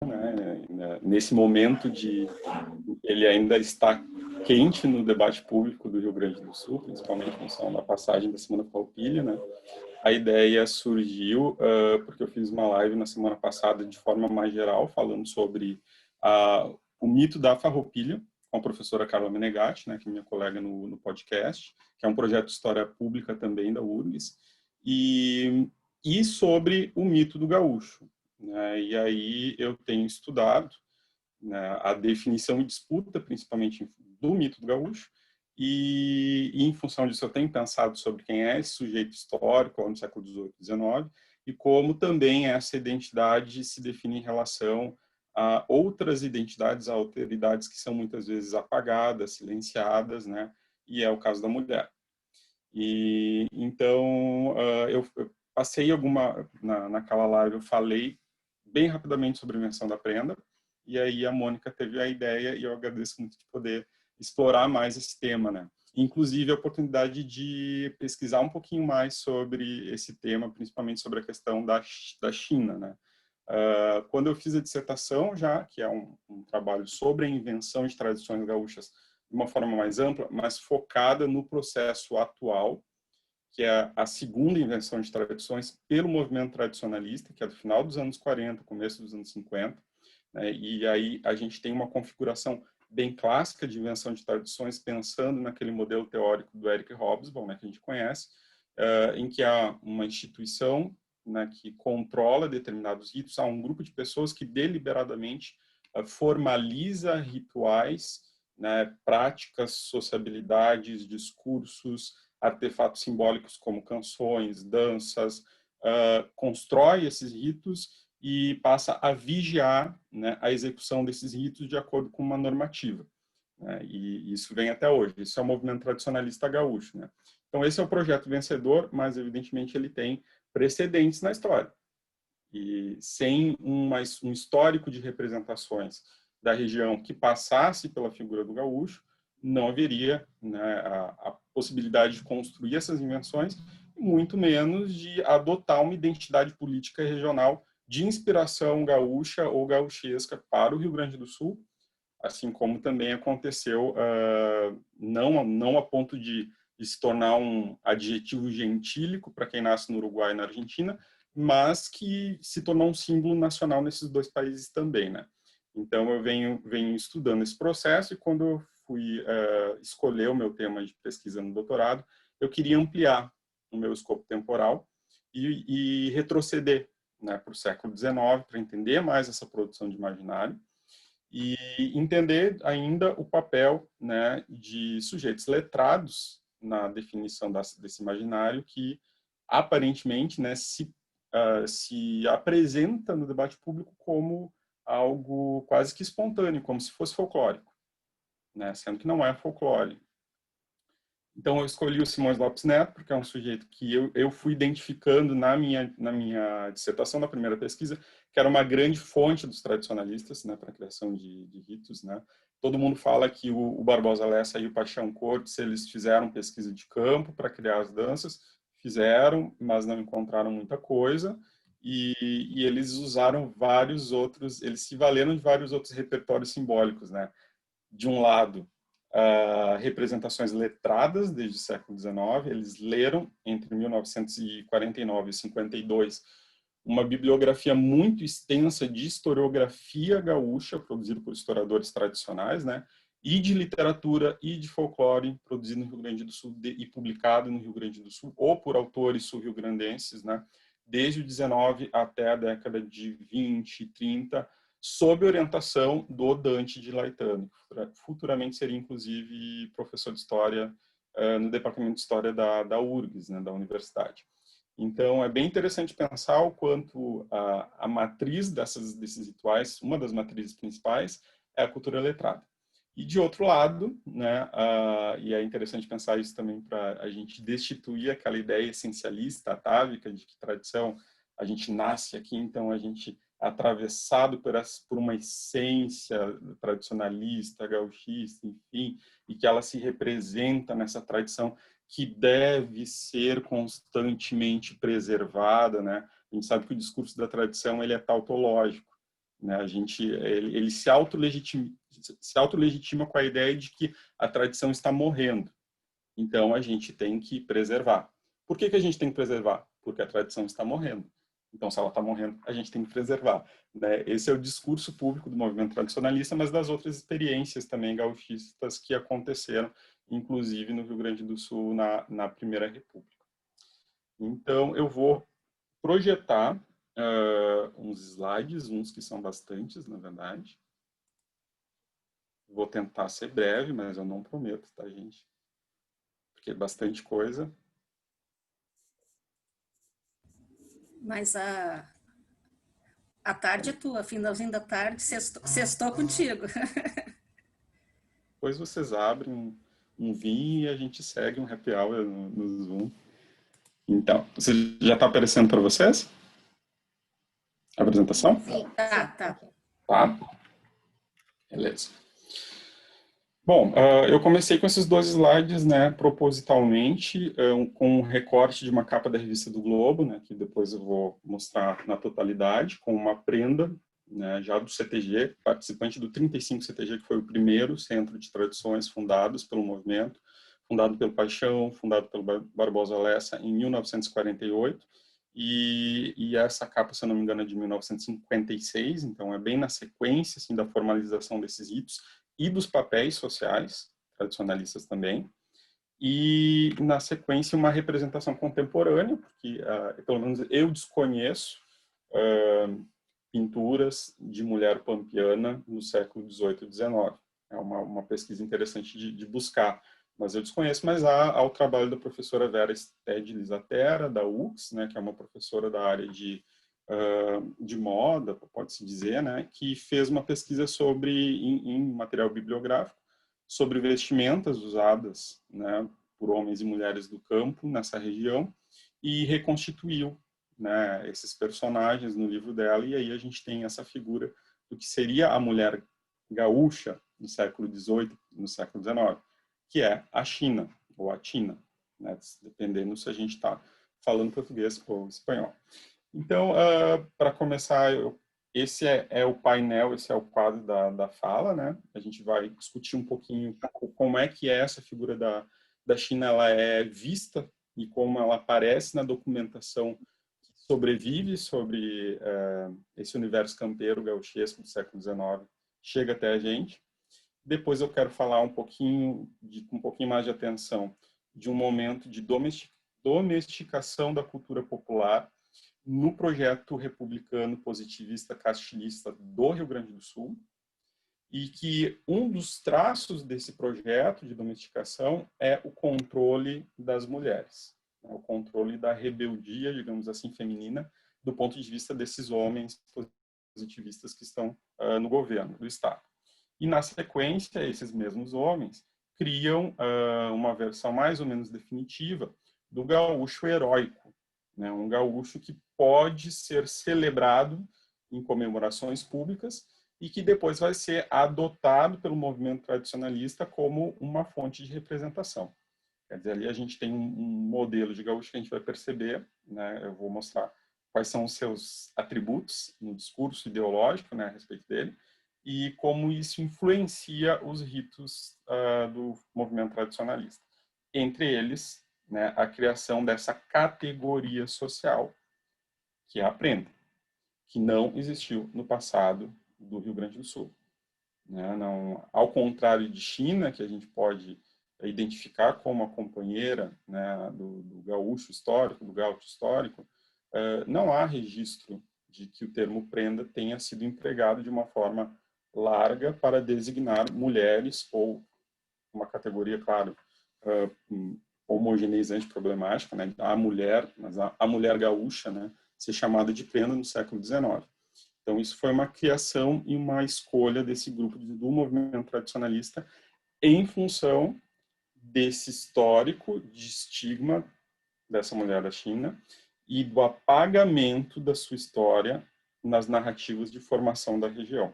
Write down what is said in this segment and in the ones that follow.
né, nesse momento ele ainda está quente no debate público do Rio Grande do Sul, principalmente em função da passagem da Semana Farroupilha, né? A ideia surgiu porque eu fiz uma live na semana passada de forma mais geral, falando sobre o mito da Farroupilha, com a professora Carla Menegatti, né, que é minha colega no podcast, que é um projeto de história pública também da URGS, e sobre o mito do gaúcho, né? E aí eu tenho estudado, né, a definição e disputa, principalmente do mito do gaúcho, e em função disso eu tenho pensado sobre quem é esse sujeito histórico no século XVIII e XIX, e como também essa identidade se define em relação a outras identidades, a alteridades que são muitas vezes apagadas, silenciadas, né? E é o caso da mulher. E então eu passei naquela live eu falei bem rapidamente sobre a invenção da prenda, e aí a Mônica teve a ideia, e eu agradeço muito de poder explorar mais esse tema, né? Inclusive a oportunidade de pesquisar um pouquinho mais sobre esse tema, principalmente sobre a questão da China, né? Quando eu fiz a dissertação já, que é um trabalho sobre a invenção de tradições gaúchas de uma forma mais ampla, mas focada no processo atual, que é a segunda invenção de tradições pelo movimento tradicionalista, que é do final dos anos 40, começo dos anos 50, né? E aí a gente tem uma configuração bem clássica de invenção de tradições, pensando naquele modelo teórico do Eric Hobsbawm, né, que a gente conhece, em que há uma instituição, né, que controla determinados ritos, há um grupo de pessoas que deliberadamente formaliza rituais, né, práticas, sociabilidades, discursos, artefatos simbólicos como canções, danças, constrói esses ritos e passa a vigiar, né, a execução desses ritos de acordo com uma normativa, né? E isso vem até hoje. Isso é o movimento tradicionalista gaúcho, né? Então esse é o projeto vencedor, mas evidentemente ele tem precedentes na história. E sem um histórico de representações da região que passasse pela figura do gaúcho, não haveria, né, a possibilidade de construir essas invenções, muito menos de adotar uma identidade política regional de inspiração gaúcha ou gauchesca para o Rio Grande do Sul, assim como também aconteceu, não a ponto de se tornar um adjetivo gentílico para quem nasce no Uruguai e na Argentina, mas que se tornou um símbolo nacional nesses dois países também, né? Então eu venho estudando esse processo, e quando eu fui escolher o meu tema de pesquisa no doutorado, eu queria ampliar o meu escopo temporal e retroceder, né, para o século XIX, para entender mais essa produção de imaginário e entender ainda o papel, né, de sujeitos letrados na definição desse imaginário, que aparentemente, né, se apresenta no debate público como algo quase que espontâneo, como se fosse folclórico, né, sendo que não é folclore. Então eu escolhi o Simões Lopes Neto, porque é um sujeito que eu fui identificando na minha dissertação, na primeira pesquisa, que era uma grande fonte dos tradicionalistas, né, para a criação de ritos, né. Todo mundo fala que o Barbosa Lessa e o Paixão Cortes, eles fizeram pesquisa de campo para criar as danças, fizeram, mas não encontraram muita coisa, e eles usaram vários outros, eles se valeram de vários outros repertórios simbólicos, né. De um lado, representações letradas desde o século XIX. Eles leram, entre 1949 e 52, uma bibliografia muito extensa de historiografia gaúcha, produzida por historiadores tradicionais, né? E de literatura e de folclore, produzido no Rio Grande do Sul e publicado no Rio Grande do Sul, ou por autores sul-rio-grandenses, né? Desde o 19 até a década de 20, 30, sob orientação do Dante de Laetano, que futuramente seria, inclusive, professor de História no Departamento de História da URGS, né, da Universidade. Então, é bem interessante pensar o quanto a matriz desses rituais, uma das matrizes principais, é a cultura letrada. E, de outro lado, né, e é interessante pensar isso também para a gente destituir aquela ideia essencialista, atávica, de que tradição, a gente nasce aqui, então a gente atravessado por uma essência tradicionalista, gauchista, enfim, e que ela se representa nessa tradição que deve ser constantemente preservada, né? A gente sabe que o discurso da tradição ele é tautológico, né? Ele se autolegitima com a ideia de que a tradição está morrendo. Então, a gente tem que preservar. Por que a gente tem que preservar? Porque a tradição está morrendo. Então, se ela está morrendo, a gente tem que preservar, né? Esse é o discurso público do movimento tradicionalista, mas das outras experiências também gauchistas que aconteceram, inclusive no Rio Grande do Sul, na Primeira República. Então, eu vou projetar uns slides, uns que são bastantes, na verdade. Vou tentar ser breve, mas eu não prometo, tá, gente? Porque é bastante coisa. Mas a tarde é tua, finalzinho da tarde, sextou contigo. Depois vocês abrem um vinho e a gente segue um happy hour no Zoom. Então, você já está aparecendo para vocês? A apresentação? Sim, tá. Tá. Beleza. Bom, eu comecei com esses 2 slides, né, propositalmente, com um recorte de uma capa da revista do Globo, né, que depois eu vou mostrar na totalidade, com uma prenda, né, já do CTG, participante do 35 CTG, que foi o primeiro centro de tradições fundados pelo movimento, fundado pelo Paixão, fundado pelo Barbosa Lessa em 1948, e essa capa, se eu não me engano, é de 1956, então é bem na sequência assim, da formalização desses ritos e dos papéis sociais, tradicionalistas também, e na sequência uma representação contemporânea, porque pelo menos eu desconheço pinturas de mulher pampiana no século XVIII e XIX. É uma pesquisa interessante de buscar, mas eu desconheço, mas há o trabalho da professora Vera Stede Lisatera, da UX, né, que é uma professora da área de moda, pode-se dizer, né, que fez uma pesquisa sobre, em material bibliográfico, sobre vestimentas usadas, né, por homens e mulheres do campo nessa região e reconstituiu, né, esses personagens no livro dela, e aí a gente tem essa figura do que seria a mulher gaúcha no século XVIII, no século XIX, que é a China, ou a China, né, dependendo se a gente está falando português ou espanhol. Então, para começar, esse é o painel, esse é o quadro da fala, né? A gente vai discutir um pouquinho como é que essa figura da China ela é vista e como ela aparece na documentação que sobrevive sobre esse universo campeiro gauchesco do século XIX, chega até a gente. Depois eu quero falar um pouquinho, com um pouquinho mais de atenção, de um momento de domesticação da cultura popular no projeto republicano positivista castilhista do Rio Grande do Sul, e que um dos traços desse projeto de domesticação é o controle das mulheres, né, o controle da rebeldia, digamos assim, feminina, do ponto de vista desses homens positivistas que estão no governo do Estado. E, na sequência, esses mesmos homens criam uma versão mais ou menos definitiva do gaúcho heróico, né? Um gaúcho que pode ser celebrado em comemorações públicas e que depois vai ser adotado pelo movimento tradicionalista como uma fonte de representação. Quer dizer, ali a gente tem um modelo de gaúcho que a gente vai perceber, né? Eu vou mostrar quais são os seus atributos no discurso ideológico, né, a respeito dele, e como isso influencia os ritos do movimento tradicionalista. Entre eles, né, a criação dessa categoria social, que é a prenda, que não existiu no passado do Rio Grande do Sul. Né? Não, ao contrário de China, que a gente pode identificar como a companheira, né, do gaúcho histórico, do gaúcho histórico, não há registro de que o termo prenda tenha sido empregado de uma forma larga para designar mulheres ou uma categoria, claro, homogeneizante problemática, né? A mulher, mas a mulher gaúcha, né, ser chamada de prenda no século XIX. Então, isso foi uma criação e uma escolha desse grupo do movimento tradicionalista em função desse histórico de estigma dessa mulher da China e do apagamento da sua história nas narrativas de formação da região.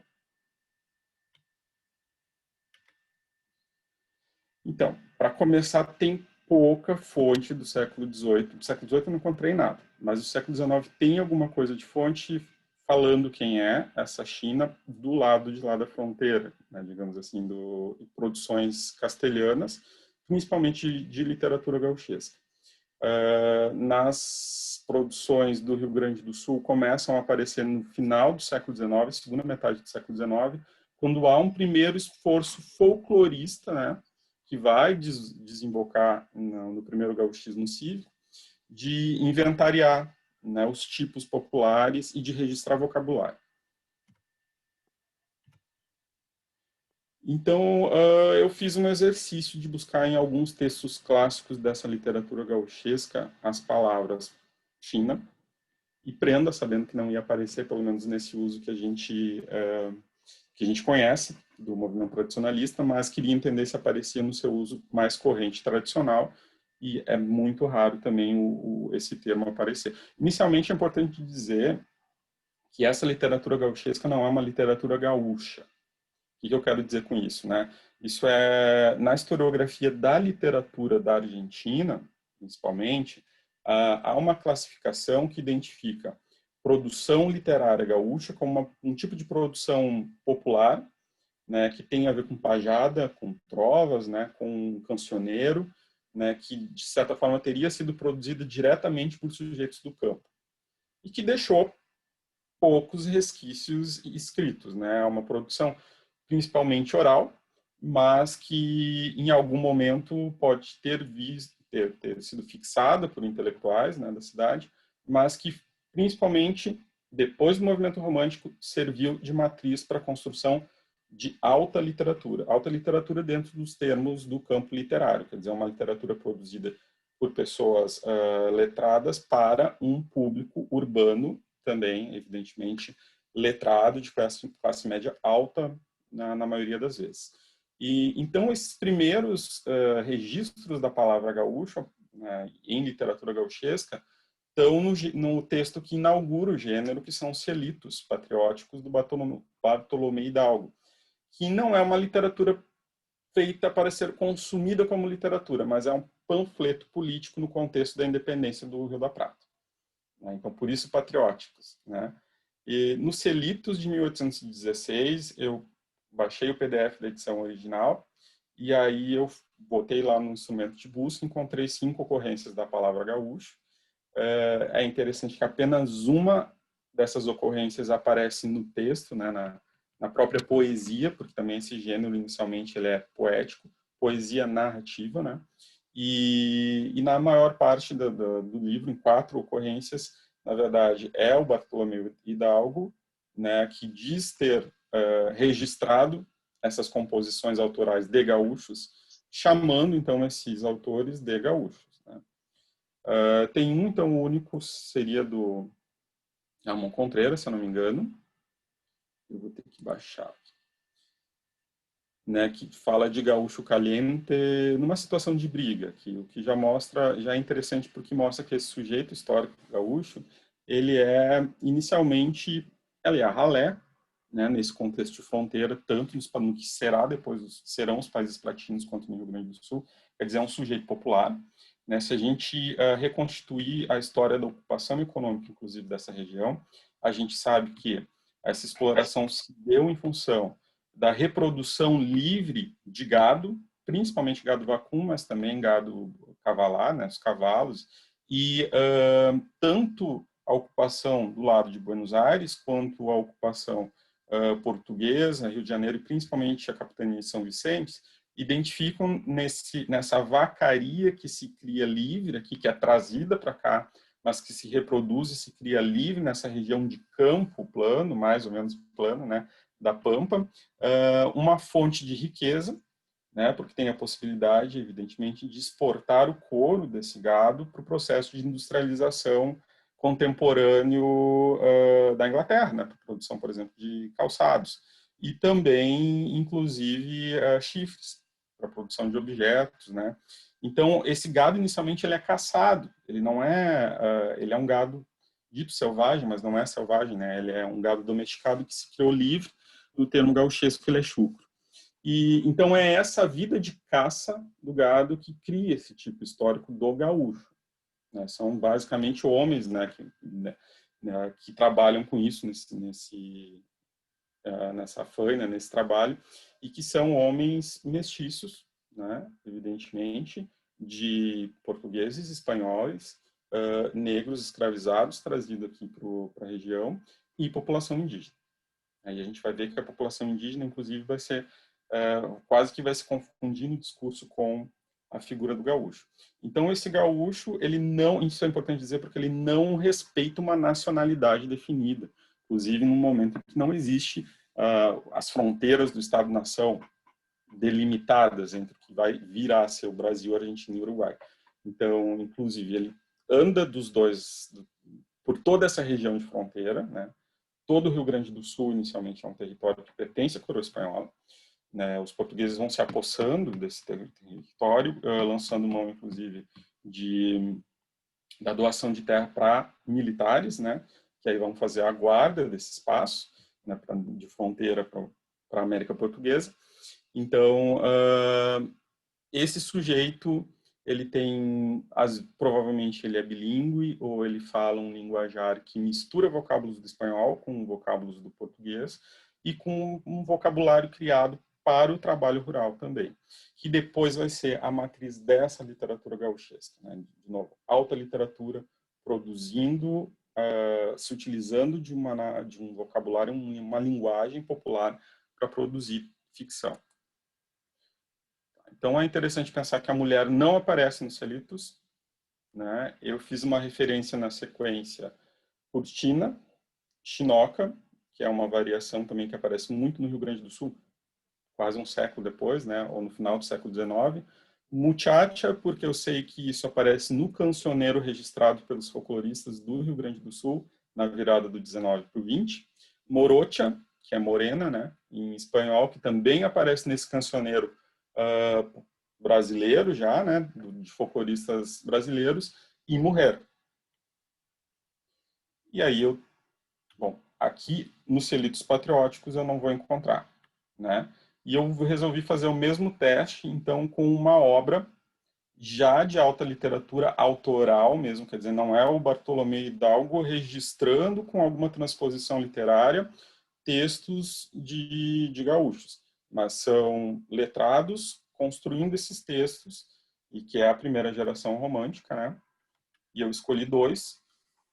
Então, para começar, tem pouca fonte do século XVIII. Do século XVIII eu não encontrei nada, mas do século XIX tem alguma coisa de fonte falando quem é essa China do lado de lá da fronteira, né, digamos assim, produções castelhanas, principalmente de literatura gauchesca. Nas produções do Rio Grande do Sul começam a aparecer no final do século XIX, segunda metade do século XIX, quando há um primeiro esforço folclorista, né, que vai desembocar no primeiro gauchismo cívico, de inventariar, né, os tipos populares e de registrar vocabulário. Então, eu fiz um exercício de buscar em alguns textos clássicos dessa literatura gauchesca as palavras China e prenda, sabendo que não ia aparecer, pelo menos nesse uso que a gente conhece do movimento tradicionalista, mas queria entender se aparecia no seu uso mais corrente tradicional, e é muito raro também esse termo aparecer. Inicialmente, é importante dizer que essa literatura gauchesca não é uma literatura gaúcha. O que eu quero dizer com isso, né? Isso é, na historiografia da literatura da Argentina, principalmente, há uma classificação que identifica produção literária gaúcha como um tipo de produção popular, né, que tem a ver com pajada, com trovas, né, com cancioneiro, né, que de certa forma teria sido produzida diretamente por sujeitos do campo e que deixou poucos resquícios escritos, né, uma produção principalmente oral, mas que em algum momento pode ter sido fixada por intelectuais, né, da cidade, mas que principalmente depois do movimento romântico serviu de matriz para a construção de alta literatura dentro dos termos do campo literário, quer dizer, uma literatura produzida por pessoas letradas para um público urbano também, evidentemente, letrado, de classe média alta, na maioria das vezes. E então esses primeiros registros da palavra gaúcha em literatura gauchesca estão no texto que inaugura o gênero, que são os Cielitos patrióticos do Bartolomé Hidalgo, que não é uma literatura feita para ser consumida como literatura, mas é um panfleto político no contexto da independência do Rio da Prata. Então, por isso, patrióticos, né? E nos Cielitos de 1816, eu baixei o PDF da edição original e aí eu botei lá no instrumento de busca, encontrei 5 ocorrências da palavra gaúcho. É interessante que apenas uma dessas ocorrências aparece no texto, né, na própria poesia, porque também esse gênero inicialmente ele é poético, poesia narrativa, né? E na maior parte do livro, em 4 ocorrências, na verdade, é o Bartolomé Hidalgo, né, que diz ter registrado essas composições autorais de gaúchos, chamando, então, esses autores de gaúchos. Né? Tem um, então, o único seria do Ramon Contreras, se eu não me engano. Eu vou ter que baixar. Né, que fala de gaúcho caliente numa situação de briga, o que já mostra, já é interessante porque mostra que esse sujeito histórico gaúcho, ele é inicialmente, ele é ralé, né, nesse contexto de fronteira, tanto no que será depois serão os países latinos quanto no Rio Grande do Sul, quer dizer, é um sujeito popular. Né, se a gente reconstituir a história da ocupação econômica, inclusive, dessa região, a gente sabe que essa exploração se deu em função da reprodução livre de gado, principalmente gado vacum, mas também gado cavalar, né, os cavalos, e tanto a ocupação do lado de Buenos Aires, quanto a ocupação portuguesa, Rio de Janeiro, e principalmente a capitania de São Vicente, identificam nessa vacaria que se cria livre aqui, que é trazida para cá, mas que se reproduz e se cria livre nessa região de campo plano, mais ou menos plano, né, da Pampa, uma fonte de riqueza, né, porque tem a possibilidade, evidentemente, de exportar o couro desse gado para o processo de industrialização contemporâneo da Inglaterra, né, para a produção, por exemplo, de calçados, e também, inclusive, chifres para a produção de objetos, né. Então, esse gado, inicialmente, ele é caçado, ele não é, ele é um gado dito selvagem, mas não é selvagem, né, ele é um gado domesticado que se criou livre do termo gauchesco, que ele é chucro. E então é essa vida de caça do gado que cria esse tipo histórico do gaúcho. Né? São basicamente homens, né, que, né, né, que trabalham com isso nessa faina, nesse trabalho, e que são homens mestiços, né, evidentemente, de portugueses, espanhóis, negros escravizados, trazidos aqui para a região, e população indígena. Aí a gente vai ver que a população indígena, inclusive, vai ser quase que vai se confundir no discurso com a figura do gaúcho. Então, esse gaúcho, ele não, isso é importante dizer, porque ele não respeita uma nacionalidade definida, inclusive num momento em que não existe as fronteiras do Estado-nação delimitadas entre o que vai virar a ser o Brasil, Argentina e Uruguai. Então, inclusive, ele anda dos dois, por toda essa região de fronteira, né? Todo o Rio Grande do Sul, inicialmente, é um território que pertence à coroa espanhola. Né? Os portugueses vão se apossando desse território, lançando mão, inclusive, da doação de terra para militares, né? Que aí vão fazer a guarda desse espaço, né? De fronteira para a América Portuguesa. Então, esse sujeito, ele tem, provavelmente ele é bilíngue, ou ele fala um linguajar que mistura vocábulos do espanhol com vocábulos do português, e com um vocabulário criado para o trabalho rural também, que depois vai ser a matriz dessa literatura gauchesca. Né? De novo, alta literatura produzindo, se utilizando de um vocabulário, uma linguagem popular para produzir ficção. Então, é interessante pensar que a mulher não aparece nos Selitos, né? Eu fiz uma referência na sequência por Tina, Chinoca, que é uma variação também que aparece muito no Rio Grande do Sul, quase um século depois, né? Ou no final do século XIX. Muchacha, porque eu sei que isso aparece no cancioneiro registrado pelos folcloristas do Rio Grande do Sul, na virada do 19 para o 20. Morocha, que é morena, né? Em espanhol, que também aparece nesse cancioneiro brasileiro já, né, de folcloristas brasileiros, e Mulher. E aí bom, aqui nos Selitos Patrióticos eu não vou encontrar, né? E eu resolvi fazer o mesmo teste, então, com uma obra já de alta literatura autoral mesmo, quer dizer, não é o Bartolomé Hidalgo registrando com alguma transposição literária textos de gaúchos, mas são letrados construindo esses textos, e que é a primeira geração romântica, né? E eu escolhi dois.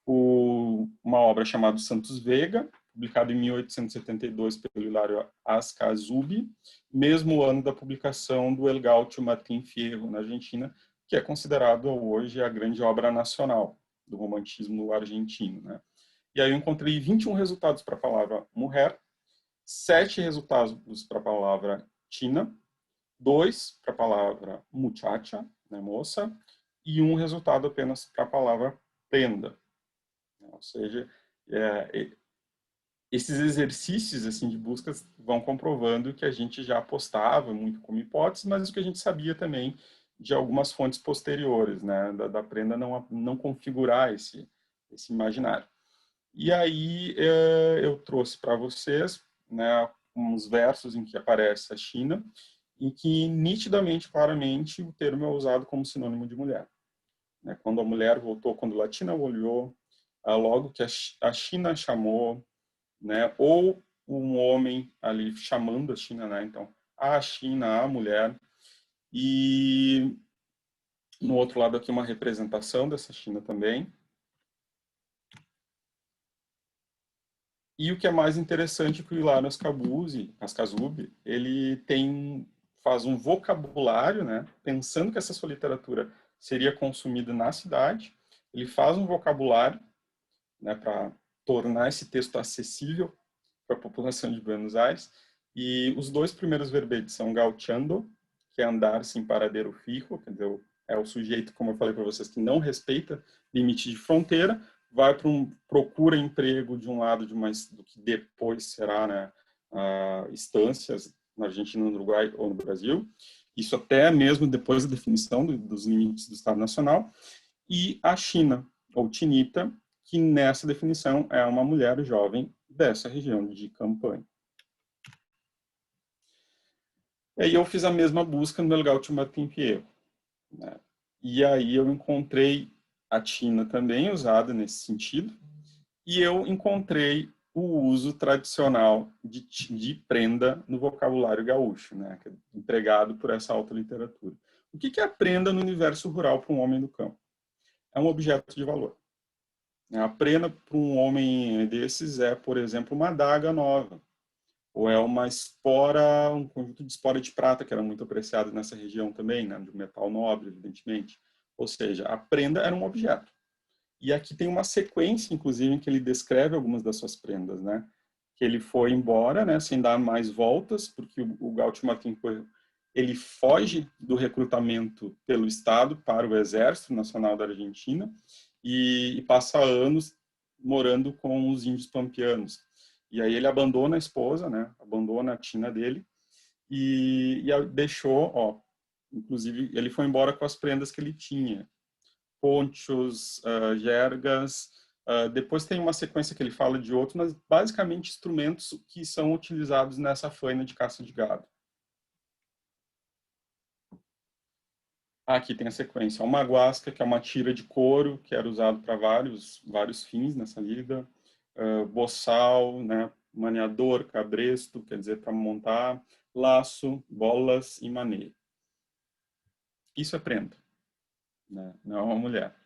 Uma obra chamada Santos Vega, publicada em 1872 pelo Hilário Ascazubi, mesmo ano da publicação do El Gaucho Martín Fierro, na Argentina, que é considerado hoje a grande obra nacional do romantismo argentino, né? E aí eu encontrei 21 resultados para a palavra mulher, 7 resultados para a palavra Tina, 2 para a palavra muchacha, né, moça, e 1 resultado apenas para a palavra prenda. Ou seja, esses exercícios assim, de buscas vão comprovando que a gente já apostava muito como hipótese, mas o que a gente sabia também de algumas fontes posteriores, né, da prenda não configurar esse imaginário. E aí eu trouxe para vocês, né, uns versos em que aparece a China, em que nitidamente, claramente, o termo é usado como sinônimo de mulher. Né? Quando a mulher voltou, quando a Latina olhou, logo que a China chamou, né, ou um homem ali chamando a China, né, então a China, a mulher, e no outro lado aqui uma representação dessa China também. E o que é mais interessante é que o Hilário Ascazubi, ele faz um vocabulário, né, pensando que essa sua literatura seria consumida na cidade, ele faz um vocabulário, né, para tornar esse texto acessível para a população de Buenos Aires, e os 2 primeiros verbetes são gauchando, que é andar sem paradeiro fijo, quer dizer, é o sujeito, como eu falei para vocês, que não respeita limite de fronteira, vai para procura emprego de um lado do que depois será, né, instâncias na Argentina, no Uruguai ou no Brasil, isso até mesmo depois da definição dos limites do Estado Nacional, e a China, ou Chinita, que nessa definição é uma mulher jovem dessa região de Campanha. E aí eu fiz a mesma busca no El Gaucho Martín Fierro, né? E aí eu encontrei a Tina também usada nesse sentido, E eu encontrei o uso tradicional de prenda no vocabulário gaúcho, né, que é empregado por essa alta literatura. O que é a prenda no universo rural para um homem do campo? É um objeto de valor. A prenda para um homem desses é, por exemplo, uma adaga nova, ou é uma espora, um conjunto de espora de prata, que era muito apreciado nessa região também, né, de metal nobre, evidentemente. Ou seja, a prenda era um objeto. E aqui tem uma sequência, inclusive, em que ele descreve algumas das suas prendas, né? Que ele foi embora, né, sem dar mais voltas, porque o Gaucho Martín ele foge do recrutamento pelo Estado para o Exército Nacional da Argentina e passa anos morando com os índios pampeanos. E aí ele abandona a esposa, né? Abandona a tina dele e deixou, ó, inclusive ele foi embora com as prendas que ele tinha, ponchos, jergas. Depois tem uma sequência que ele fala de outros, mas basicamente instrumentos que são utilizados nessa faina de caça de gado. Aqui tem a sequência. Uma guasca, que é uma tira de couro, que era usado para vários fins nessa lida. Boçal, né? Maniador, cabresto, quer dizer, para montar. Laço, bolas e maneio. Isso é prenda, né? Não é uma mulher.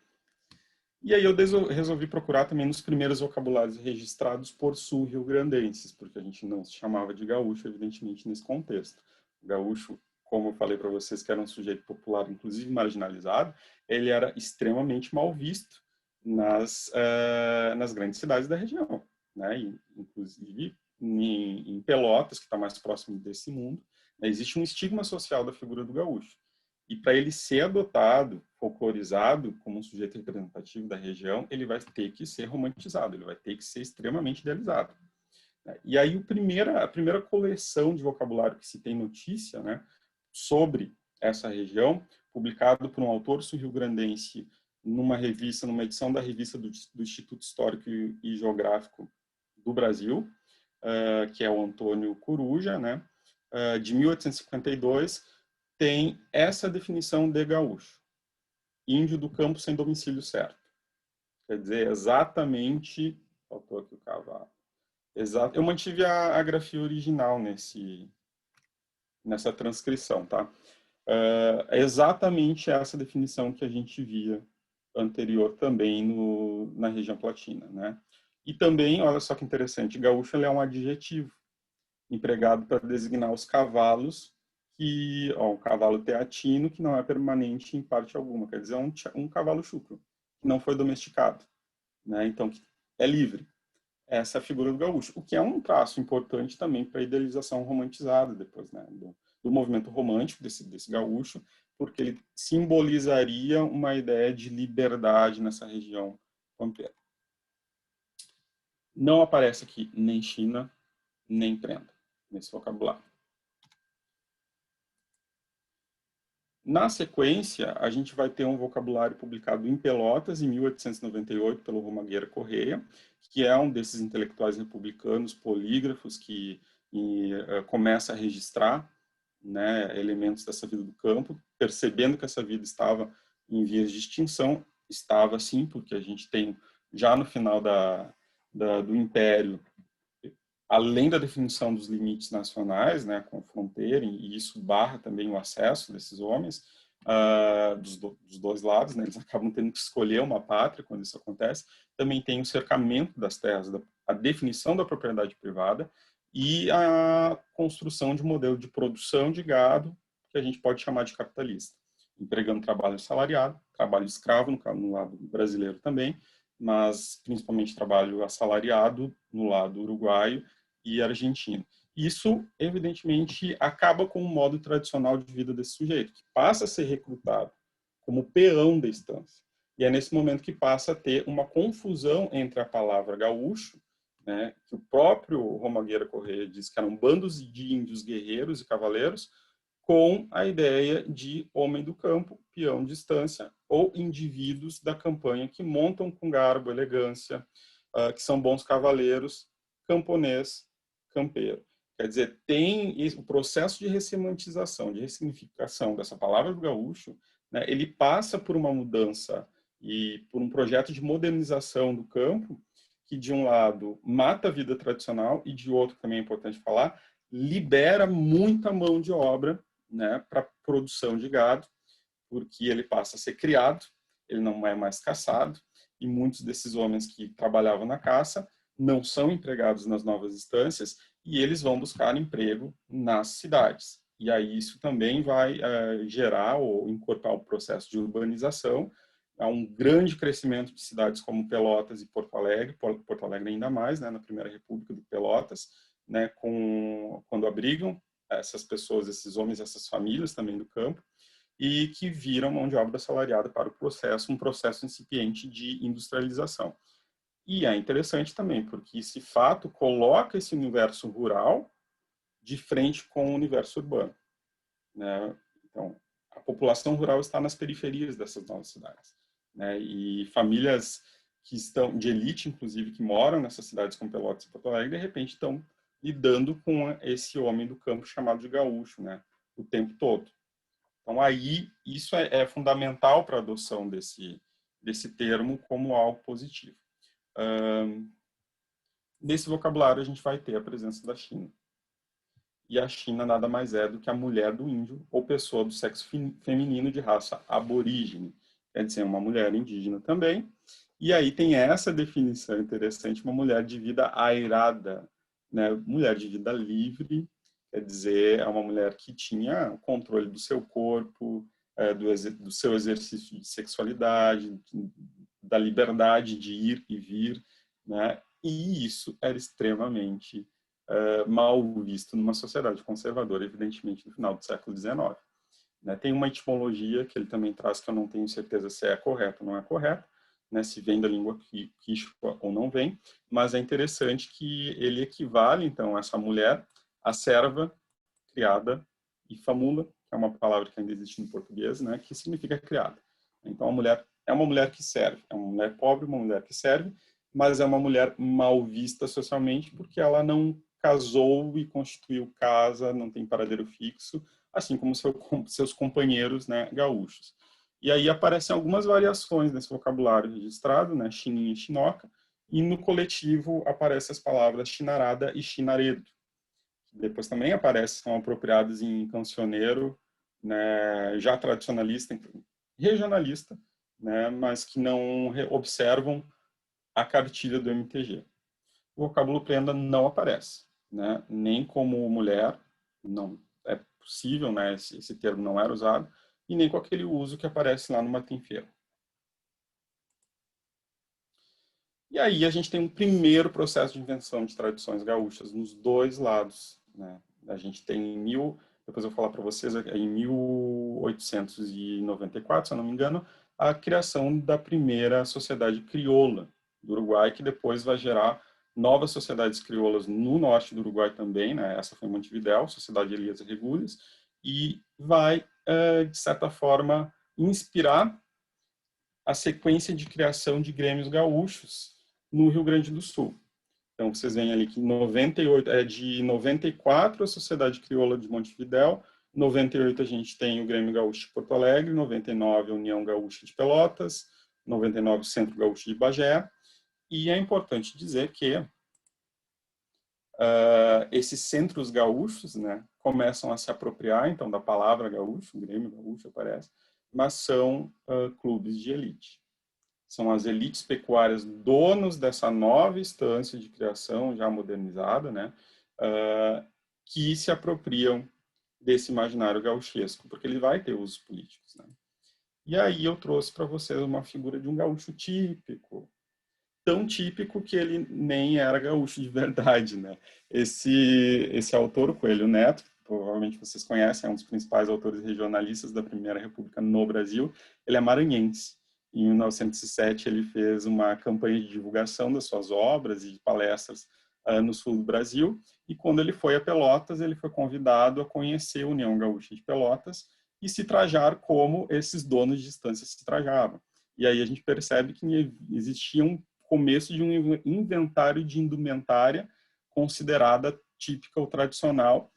E aí eu resolvi procurar também nos primeiros vocabulários registrados por sul-riograndenses, porque a gente não se chamava de gaúcho, evidentemente, nesse contexto. O gaúcho, como eu falei para vocês, que era um sujeito popular, inclusive marginalizado, ele era extremamente mal visto nas grandes cidades da região, né? E, inclusive em Pelotas, que está mais próximo desse mundo, né? Existe um estigma social da figura do gaúcho. E para ele ser adotado, folclorizado como um sujeito representativo da região, ele vai ter que ser romantizado, ele vai ter que ser extremamente idealizado. E aí a primeira coleção de vocabulário que se tem notícia, né, sobre essa região, publicado por um autor sul-riograndense numa revista, numa edição da revista do Instituto Histórico e Geográfico do Brasil, que é o Antônio Coruja, né, de 1852, tem essa definição de gaúcho: índio do campo sem domicílio certo. Quer dizer, exatamente... Faltou aqui o cavalo. Eu mantive a grafia original nessa transcrição, tá? É exatamente essa definição que a gente via anterior também na região platina, né? E também, olha só que interessante, gaúcho é um adjetivo empregado para designar os cavalos o cavalo teatino, que não é permanente em parte alguma, quer dizer, um cavalo chucro, que não foi domesticado, né? Então, é livre. Essa é a figura do gaúcho, o que é um traço importante também para a idealização romantizada depois, né? Do movimento romântico desse gaúcho, porque ele simbolizaria uma ideia de liberdade nessa região pampeana. Não aparece aqui nem China, nem prenda, nesse vocabulário. Na sequência, a gente vai ter um vocabulário publicado em Pelotas, em 1898, pelo Romagueira Correia, que é um desses intelectuais republicanos, polígrafos, que começa a registrar, né, elementos dessa vida do campo, percebendo que essa vida estava em vias de extinção. Estava sim, porque a gente tem, já no final do Império, além da definição dos limites nacionais, né, com fronteira, e isso barra também o acesso desses homens, dos dois lados, né, eles acabam tendo que escolher uma pátria quando isso acontece. Também tem o cercamento das terras, a definição da propriedade privada e a construção de um modelo de produção de gado que a gente pode chamar de capitalista, empregando trabalho assalariado, trabalho escravo no lado brasileiro também, mas principalmente trabalho assalariado no lado uruguaio e argentino. Isso, evidentemente, acaba com o modo tradicional de vida desse sujeito, que passa a ser recrutado como peão da estância. E é nesse momento que passa a ter uma confusão entre a palavra gaúcho, né, que o próprio Romagueira Correia diz que eram bandos de índios guerreiros e cavaleiros, com a ideia de homem do campo, peão de estância, ou indivíduos da campanha que montam com garbo, elegância, que são bons cavaleiros, camponês, campeiro. Quer dizer, tem o processo de ressemantização, de ressignificação dessa palavra do gaúcho, né, ele passa por uma mudança e por um projeto de modernização do campo que, de um lado, mata a vida tradicional e, de outro, também é importante falar, libera muita mão de obra, né, para produção de gado, porque ele passa a ser criado, ele não é mais caçado, e muitos desses homens que trabalhavam na caça não são empregados nas novas estâncias e eles vão buscar emprego nas cidades. E aí isso também vai gerar ou incorporar o processo de urbanização. Há um grande crescimento de cidades como Pelotas e Porto Alegre ainda mais, né, na Primeira República de Pelotas, né, quando abrigam essas pessoas, esses homens, essas famílias também do campo, e que viram mão de obra assalariada para o processo, um processo incipiente de industrialização. E é interessante também, porque esse fato coloca esse universo rural de frente com o universo urbano, né? Então, a população rural está nas periferias dessas novas cidades, né? E famílias que estão de elite, inclusive, que moram nessas cidades como Pelotas e Porto Alegre, de repente estão lidando com esse homem do campo chamado de gaúcho, né? O tempo todo. Então, aí, isso é fundamental para a adoção desse termo como algo positivo. Nesse vocabulário, a gente vai ter a presença da China. E a China nada mais é do que a mulher do índio ou pessoa do sexo feminino de raça aborígene. Quer dizer, uma mulher indígena também. E aí tem essa definição interessante, uma mulher de vida airada, né? Mulher de vida livre, quer dizer, é uma mulher que tinha o controle do seu corpo, do seu exercício de sexualidade, da liberdade de ir e vir, né? E isso era extremamente mal visto numa sociedade conservadora, evidentemente, no final do século XIX. Né? Tem uma etimologia que ele também traz que eu não tenho certeza se é correta ou não é correta, né? Se vem da língua quichua ou não vem, mas é interessante que ele equivale, então, essa mulher à serva, criada e famula, que é uma palavra que ainda existe no português, né? Que significa criada. Então, a mulher é uma mulher que serve, é uma mulher pobre, uma mulher que serve, mas é uma mulher mal vista socialmente porque ela não casou e constituiu casa, não tem paradeiro fixo, assim como seus companheiros, né, gaúchos. E aí aparecem algumas variações nesse vocabulário registrado, né, chininha e chinoca, e no coletivo aparecem as palavras chinarada e chinaredo. Depois também aparecem, são apropriadas em cancioneiro, né, já tradicionalista, regionalista, né, mas que não observam a cartilha do MTG. O vocábulo prenda não aparece, né? Nem como mulher, não é possível, né? Esse termo não era usado, e nem com aquele uso que aparece lá no Martim Fierro. E aí a gente tem um primeiro processo de invenção de tradições gaúchas nos dois lados, né? A gente tem depois eu vou falar para vocês, em 1894, se eu não me engano, a criação da primeira sociedade crioula do Uruguai, que depois vai gerar novas sociedades crioulas no norte do Uruguai também, né? Essa foi Montevidéu, Sociedade Elias Regulhas, e vai, de certa forma, inspirar a sequência de criação de grêmios gaúchos no Rio Grande do Sul. Então, vocês veem ali que de 94 a Sociedade Crioula de Montevidéu, 98 a gente tem o Grêmio Gaúcho de Porto Alegre, 99 a União Gaúcha de Pelotas, 99 o Centro Gaúcho de Bagé, e é importante dizer que esses centros gaúchos, né, começam a se apropriar, então, da palavra gaúcho, o Grêmio Gaúcho aparece, mas são clubes de elite. São as elites pecuárias donos dessa nova instância de criação já modernizada, né, que se apropriam desse imaginário gauchesco, porque ele vai ter usos políticos. Né? E aí eu trouxe para vocês uma figura de um gaúcho típico, tão típico que ele nem era gaúcho de verdade. Né? Esse autor, o Coelho Neto, provavelmente vocês conhecem, é um dos principais autores regionalistas da Primeira República no Brasil, ele é maranhense. Em 1907, ele fez uma campanha de divulgação das suas obras e de palestras no sul do Brasil, e quando ele foi a Pelotas, ele foi convidado a conhecer a União Gaúcha de Pelotas e se trajar como esses donos de estâncias se trajavam. E aí a gente percebe que existia um começo de um inventário de indumentária considerada típica ou tradicional,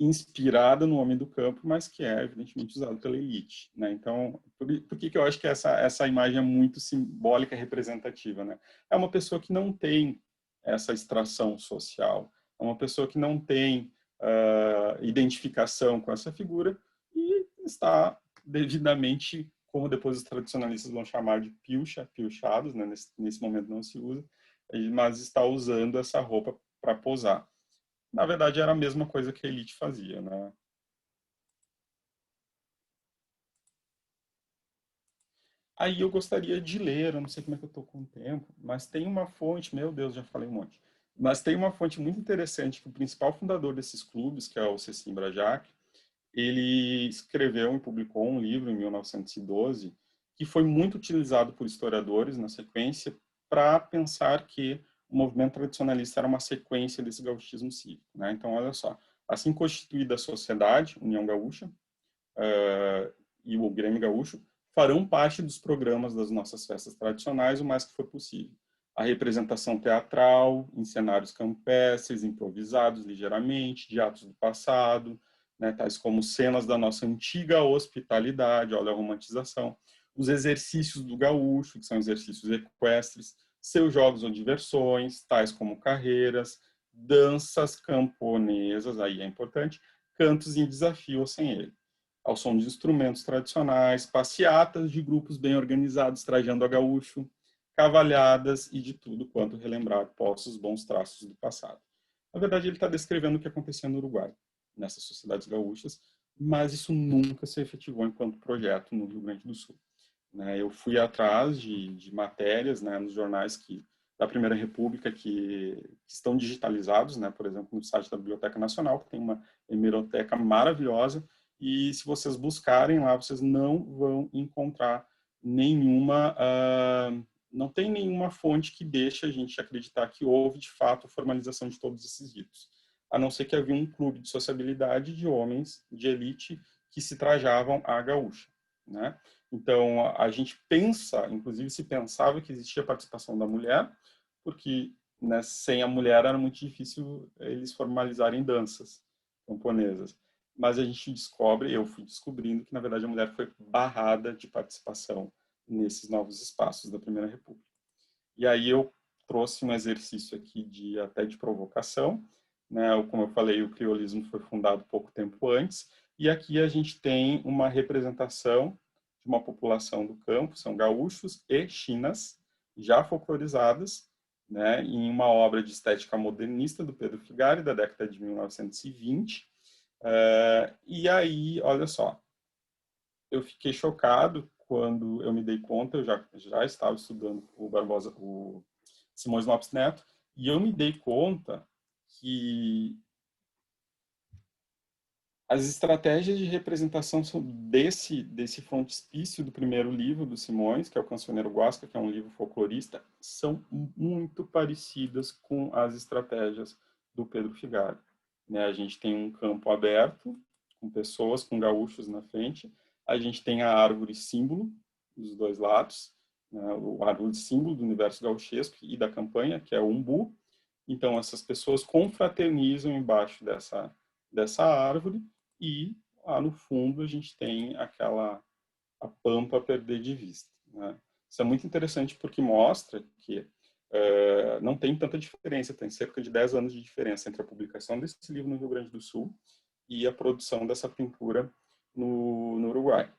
inspirada no homem do campo, mas que é, evidentemente, usado pela elite, né? Então, por que eu acho que essa imagem é muito simbólica e representativa, né? É uma pessoa que não tem essa extração social, é uma pessoa que não tem identificação com essa figura e está devidamente, como depois os tradicionalistas vão chamar de pilchados, né? Nesse momento não se usa, mas está usando essa roupa para posar. Na verdade, era a mesma coisa que a elite fazia, né? Aí eu gostaria de ler, eu não sei como é que eu estou com o tempo, mas tem uma fonte, meu Deus, já falei um monte, mas tem uma fonte muito interessante que o principal fundador desses clubes, que é o Cecim Brajac, ele escreveu e publicou um livro em 1912 que foi muito utilizado por historiadores na sequência para pensar que o movimento tradicionalista era uma sequência desse gauchismo cívico, né? Então, olha só, assim constituída a sociedade, União Gaúcha, e o Grêmio Gaúcho, farão parte dos programas das nossas festas tradicionais o mais que for possível. A representação teatral, em cenários campestres, improvisados ligeiramente, de atos do passado, né, tais como cenas da nossa antiga hospitalidade, olha a romantização, os exercícios do gaúcho, que são exercícios equestres, seus jogos ou diversões, tais como carreiras, danças camponesas, aí é importante, cantos em desafio ou sem ele, ao som de instrumentos tradicionais, passeatas de grupos bem organizados trajando a gaúcho, cavalhadas e de tudo quanto relembrar postos bons traços do passado. Na verdade, ele está descrevendo o que acontecia no Uruguai, nessas sociedades gaúchas, mas isso nunca se efetivou enquanto projeto no Rio Grande do Sul. Eu fui atrás de matérias, né, nos jornais da Primeira República que estão digitalizados, né, por exemplo, no site da Biblioteca Nacional, que tem uma hemeroteca maravilhosa, e se vocês buscarem lá, vocês não vão encontrar nenhuma, não tem nenhuma fonte que deixe a gente acreditar que houve, de fato, a formalização de todos esses ritos. A não ser que havia um clube de sociabilidade de homens de elite que se trajavam à gaúcha, né? Então, a gente pensa, inclusive se pensava que existia a participação da mulher, porque, né, sem a mulher era muito difícil eles formalizarem danças camponesas. Mas a gente descobre, eu fui descobrindo que, na verdade, a mulher foi barrada de participação nesses novos espaços da Primeira República. E aí eu trouxe um exercício aqui até de provocação, né? Como eu falei, o criolismo foi fundado pouco tempo antes, e aqui a gente tem uma representação de uma população do campo, são gaúchos e chinas, já folclorizadas, né, em uma obra de estética modernista do Pedro Figari, da década de 1920. E aí, olha só, eu fiquei chocado quando eu me dei conta, eu já estava estudando o Simões Lopes Neto, e eu me dei conta que as estratégias de representação desse frontispício do primeiro livro do Simões, que é o Cancioneiro Guasca, que é um livro folclorista, são muito parecidas com as estratégias do Pedro Figari. Né? A gente tem um campo aberto, com pessoas, com gaúchos na frente, a gente tem a árvore símbolo dos dois lados, né? A árvore símbolo do universo gauchesco e da campanha, que é o umbu. Então, essas pessoas confraternizam embaixo dessa árvore, e lá no fundo a gente tem a pampa a perder de vista, né? Isso é muito interessante porque mostra que não tem tanta diferença, tem cerca de 10 anos de diferença entre a publicação desse livro no Rio Grande do Sul e a produção dessa pintura no Uruguai.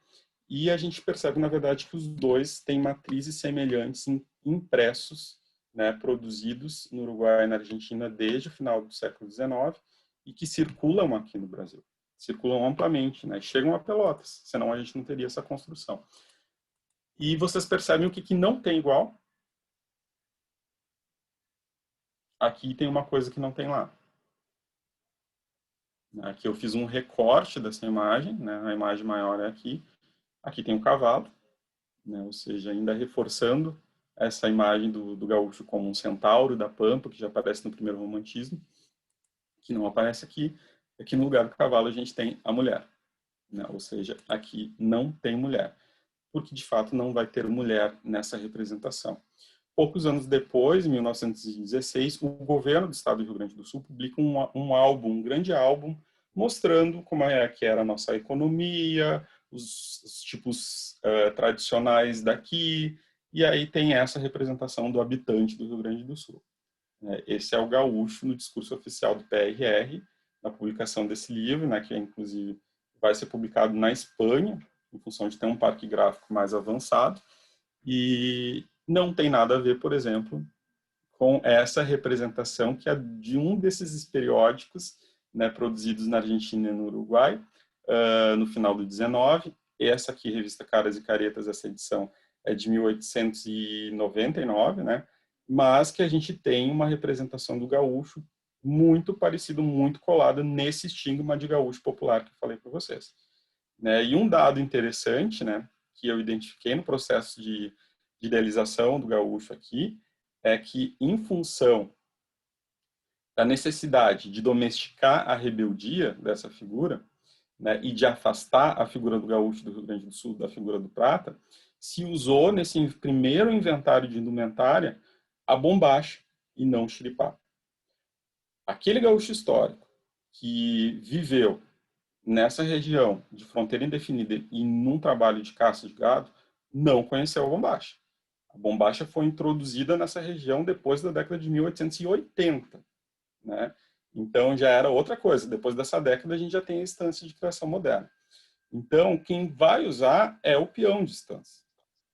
E a gente percebe, na verdade, que os dois têm matrizes semelhantes impressos, né, produzidos no Uruguai e na Argentina desde o final do século XIX e que circulam aqui no Brasil. Circulam amplamente, né? Chegam a Pelotas, senão a gente não teria essa construção. E vocês percebem o que não tem igual? Aqui tem uma coisa que não tem lá. Aqui eu fiz um recorte dessa imagem, né? A imagem maior é aqui. Aqui tem um cavalo, né? Ou seja, ainda reforçando essa imagem do gaúcho como um centauro da pampa, que já aparece no primeiro romantismo, que não aparece aqui. Aqui no lugar do cavalo a gente tem a mulher, né? Ou seja, aqui não tem mulher, porque de fato não vai ter mulher nessa representação. Poucos anos depois, em 1916, o governo do estado do Rio Grande do Sul publica um álbum, um grande álbum mostrando como é que era a nossa economia, os tipos tradicionais daqui, e aí tem essa representação do habitante do Rio Grande do Sul. Esse é o gaúcho no discurso oficial do PRR, na publicação desse livro, né, que inclusive vai ser publicado na Espanha, em função de ter um parque gráfico mais avançado, e não tem nada a ver, por exemplo, com essa representação que é de um desses periódicos, né, produzidos na Argentina e no Uruguai, no final do 19. Essa aqui, Revista Caras e Caretas, essa edição é de 1899, né, mas que a gente tem uma representação do gaúcho muito parecido, muito colada nesse estigma de gaúcho popular que eu falei para vocês. Né? E um dado interessante, né, que eu identifiquei no processo de idealização do gaúcho aqui, é que, em função da necessidade de domesticar a rebeldia dessa figura, né, e de afastar a figura do gaúcho do Rio Grande do Sul da figura do prata, se usou nesse primeiro inventário de indumentária a bombacha e não o xiripá. Aquele gaúcho histórico que viveu nessa região de fronteira indefinida e num trabalho de caça de gado, não conheceu a bombacha. A bombacha foi introduzida nessa região depois da década de 1880, né? Então já era outra coisa. Depois dessa década a gente já tem a instância de criação moderna. Então quem vai usar é o peão de estância,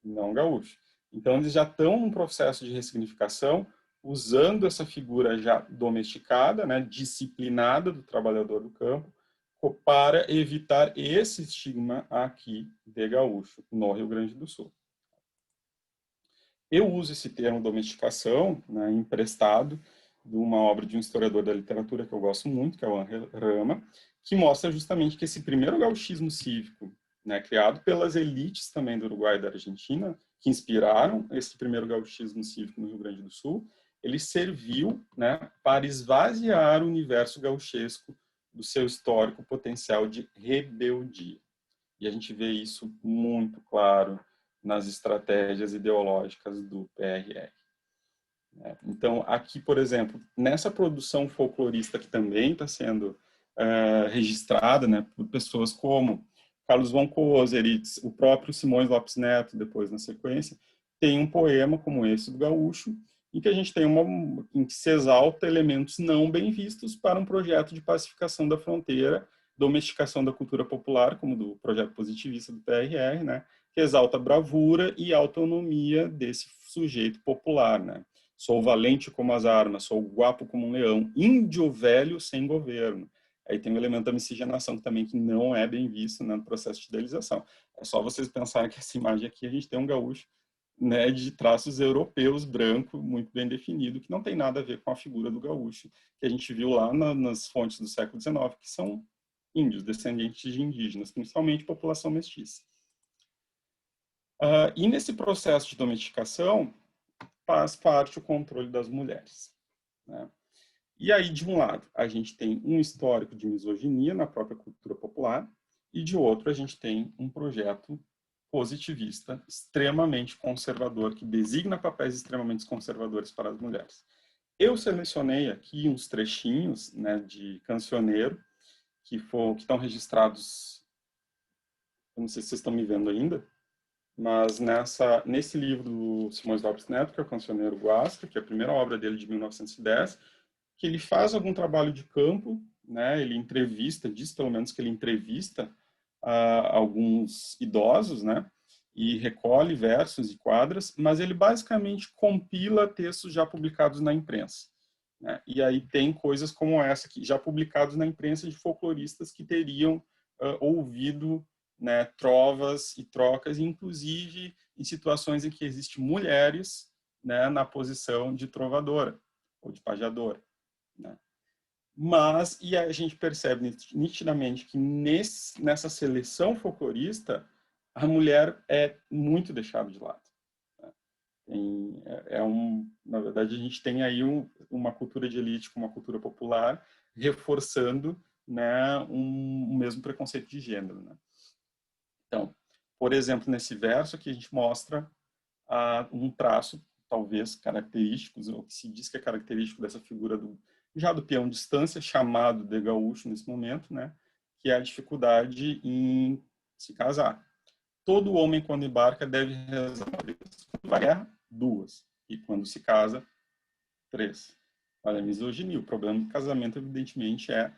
não o gaúcho. Então eles já estão num processo de ressignificação, usando essa figura já domesticada, né, disciplinada do trabalhador do campo, para evitar esse estigma aqui de gaúcho no Rio Grande do Sul. Eu uso esse termo domesticação, né, emprestado de uma obra de um historiador da literatura que eu gosto muito, que é o Henri Rama, que mostra justamente que esse primeiro gauchismo cívico, né, criado pelas elites também do Uruguai e da Argentina, que inspiraram esse primeiro gauchismo cívico no Rio Grande do Sul, ele serviu, né, para esvaziar o universo gauchesco do seu histórico potencial de rebeldia. E a gente vê isso muito claro nas estratégias ideológicas do PRR. Então, aqui, por exemplo, nessa produção folclorista que também está sendo registrada, né, por pessoas como Carlos von Koseritz, o próprio Simões Lopes Neto, depois na sequência, tem um poema como esse do Gaúcho, em que a gente tem em que se exalta elementos não bem vistos para um projeto de pacificação da fronteira, domesticação da cultura popular, como do projeto positivista do PRR, né, que exalta a bravura e a autonomia desse sujeito popular, né? Sou valente como as armas, sou guapo como um leão, índio velho sem governo. Aí tem o elemento da miscigenação também que não é bem visto, né, no processo de idealização. É só vocês pensarem que essa imagem aqui a gente tem um gaúcho, né, de traços europeus, branco, muito bem definido, que não tem nada a ver com a figura do gaúcho que a gente viu lá nas fontes do século XIX, que são índios, descendentes de indígenas, principalmente população mestiça. E nesse processo de domesticação faz parte o controle das mulheres, né? E aí, de um lado, a gente tem um histórico de misoginia na própria cultura popular, e de outro, a gente tem um projeto positivista extremamente conservador, que designa papéis extremamente conservadores para as mulheres. Eu selecionei aqui uns trechinhos, né, de Cancioneiro, que estão registrados, eu não sei se vocês estão me vendo ainda, mas nesse livro do Simões Lopes Neto, que é o Cancioneiro Guasca, que é a primeira obra dele de 1910, que ele faz algum trabalho de campo, né? Ele entrevista, diz pelo menos que ele entrevista alguns idosos, né? E recolhe versos e quadras, mas ele basicamente compila textos já publicados na imprensa, né? E aí tem coisas como essa, que já publicados na imprensa de folcloristas que teriam ouvido, né, trovas e trocas, inclusive em situações em que existem mulheres, né, na posição de trovadora ou de pajeadora, né? Mas, e a gente percebe nitidamente que nessa seleção folclorista, a mulher é muito deixada de lado, né? Na verdade, a gente tem aí uma cultura de elite com uma cultura popular reforçando, né, um mesmo preconceito de gênero, né? Então, por exemplo, nesse verso aqui a gente mostra um traço, talvez característico, ou que se diz que é característico dessa figura Já do peão de estância, chamado de gaúcho nesse momento, né, que é a dificuldade em se casar. Todo homem, quando embarca, deve rezar 3. Quando vai à guerra, 2. E quando se casa, 3. Olha, a misoginia. O problema do casamento, evidentemente, é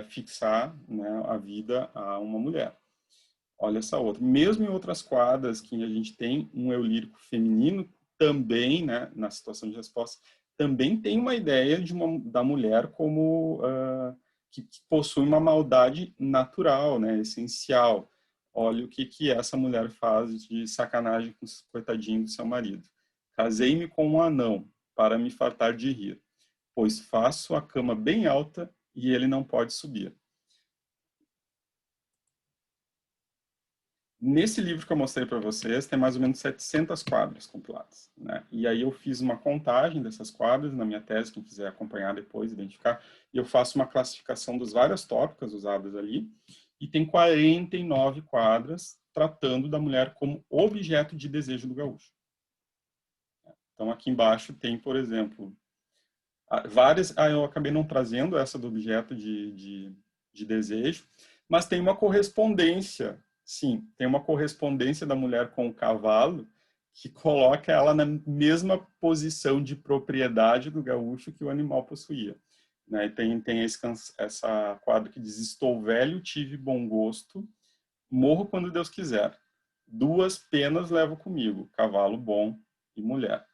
fixar, né, a vida a uma mulher. Olha essa outra. Mesmo em outras quadras que a gente tem um eu lírico feminino, também, né, na situação de resposta, também tem uma ideia da mulher como que possui uma maldade natural, né, essencial. Olha o que essa mulher faz de sacanagem com o coitadinho do seu marido. Casei-me com um anão para me fartar de rir, pois faço a cama bem alta e ele não pode subir. Nesse livro que eu mostrei para vocês, tem mais ou menos 700 quadras compiladas, né? E aí eu fiz uma contagem dessas quadras na minha tese, quem quiser acompanhar depois, identificar, e eu faço uma classificação dos várias tópicas usadas ali, e tem 49 quadras tratando da mulher como objeto de desejo do gaúcho. Então aqui embaixo tem, por exemplo, várias, eu acabei não trazendo essa do objeto de desejo, mas tem uma correspondência. Sim, tem uma correspondência da mulher com o cavalo que coloca ela na mesma posição de propriedade do gaúcho que o animal possuía. Né? E tem essa quadro que diz: estou velho, tive bom gosto, morro quando Deus quiser. 2 penas levo comigo, cavalo bom e mulher.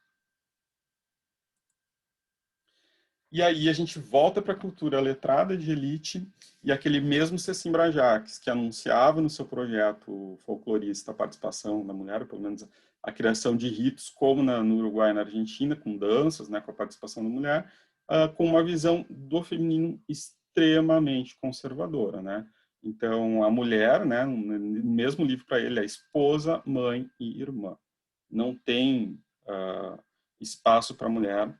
E aí a gente volta para a cultura letrada de elite e aquele mesmo Cecim Jacques, que anunciava no seu projeto folclorista a participação da mulher, ou pelo menos a criação de ritos, como no Uruguai e na Argentina, com danças, né, com a participação da mulher, com uma visão do feminino extremamente conservadora, né? Então, a mulher, né, no mesmo livro para ele, é esposa, mãe e irmã. Não tem espaço para a mulher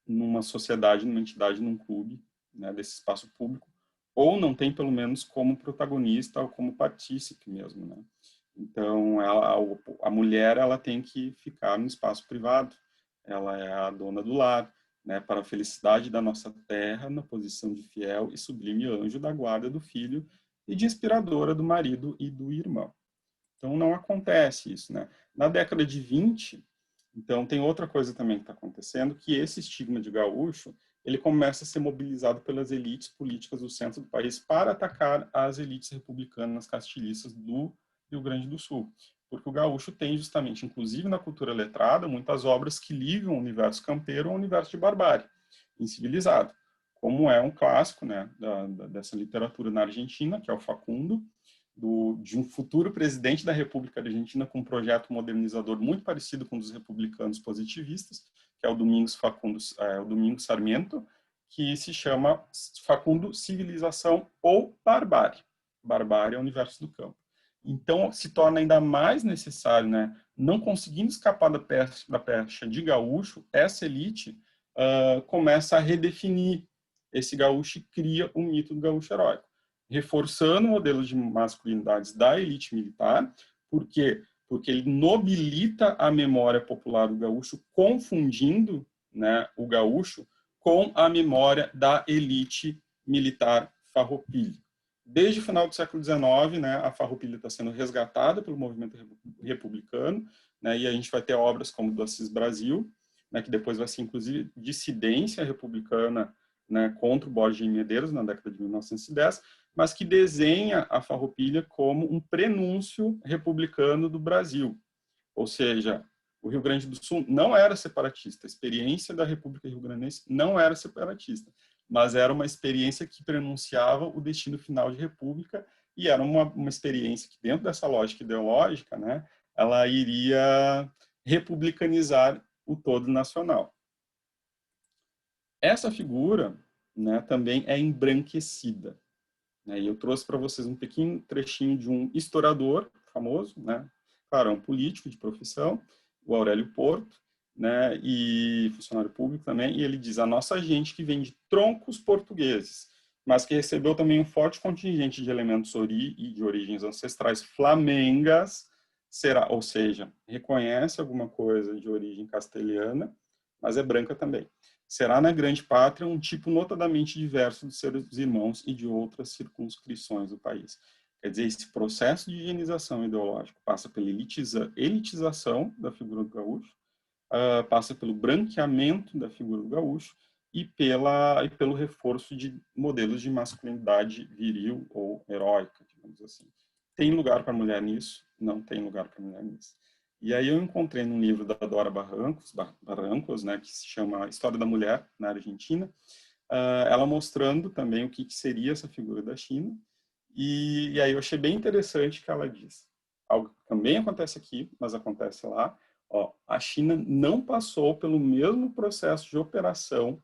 numa sociedade, numa entidade, num clube, né, desse espaço público, ou não tem, pelo menos, como protagonista ou como partícipe mesmo, né? Então, a mulher, ela tem que ficar no espaço privado, ela é a dona do lar, né, para a felicidade da nossa terra, na posição de fiel e sublime anjo da guarda do filho e de inspiradora do marido e do irmão. Então, não acontece isso, né? Na década de 20, então, tem outra coisa também que está acontecendo, que esse estigma de gaúcho, ele começa a ser mobilizado pelas elites políticas do centro do país para atacar as elites republicanas castilhistas do Rio Grande do Sul. Porque o gaúcho tem justamente, inclusive na cultura letrada, muitas obras que ligam o universo campeiro ao universo de barbárie, incivilizado, como é um clássico, né, dessa literatura na Argentina, que é o Facundo, de um futuro presidente da República Argentina com um projeto modernizador muito parecido com o dos republicanos positivistas, que é o Domingos Sarmiento, que se chama Facundo Civilização ou Barbárie. Barbárie é o universo do campo. Então, se torna ainda mais necessário, né, não conseguindo escapar da pecha de gaúcho, essa elite começa a redefinir esse gaúcho e cria o mito do gaúcho heróico, reforçando o modelo de masculinidades da elite militar. Por quê? Porque ele nobilita a memória popular do gaúcho, confundindo, né, o gaúcho com a memória da elite militar farroupilha. Desde o final do século XIX, né, a farroupilha está sendo resgatada pelo movimento republicano, né, e a gente vai ter obras como do Assis Brasil, né, que depois vai ser, inclusive, dissidência republicana, né, contra o Borges de Medeiros, na década de 1910, mas que desenha a farroupilha como um prenúncio republicano do Brasil. Ou seja, o Rio Grande do Sul não era separatista, a experiência da República Rio-Grandense não era separatista, mas era uma experiência que prenunciava o destino final de república e era uma experiência que, dentro dessa lógica ideológica, né, ela iria republicanizar o todo nacional. Essa figura, né, também é embranquecida. E eu trouxe para vocês um pequeno trechinho de um historiador famoso, né? Claro, é um político de profissão, o Aurélio Porto, né? E funcionário público também, e ele diz: a nossa gente que vem de troncos portugueses, mas que recebeu também um forte contingente de elementos e de origens ancestrais flamengas, será, ou seja, reconhece alguma coisa de origem castelhana, mas é branca também. será na grande pátria um tipo notadamente diverso dos seus irmãos e de outras circunscrições do país. Quer dizer, esse processo de higienização ideológica passa pela elitização da figura do gaúcho, passa pelo branqueamento da figura do gaúcho e pelo reforço de modelos de masculinidade viril ou heróica, digamos assim. Tem lugar para a mulher nisso? Não tem lugar para a mulher nisso. E aí eu encontrei num livro da Dora Barrancos, né, que se chama História da Mulher na Argentina, ela mostrando também o que seria essa figura da China. E aí eu achei bem interessante que ela diz, algo que também acontece aqui, mas acontece lá, ó, a China não passou pelo mesmo processo de operação,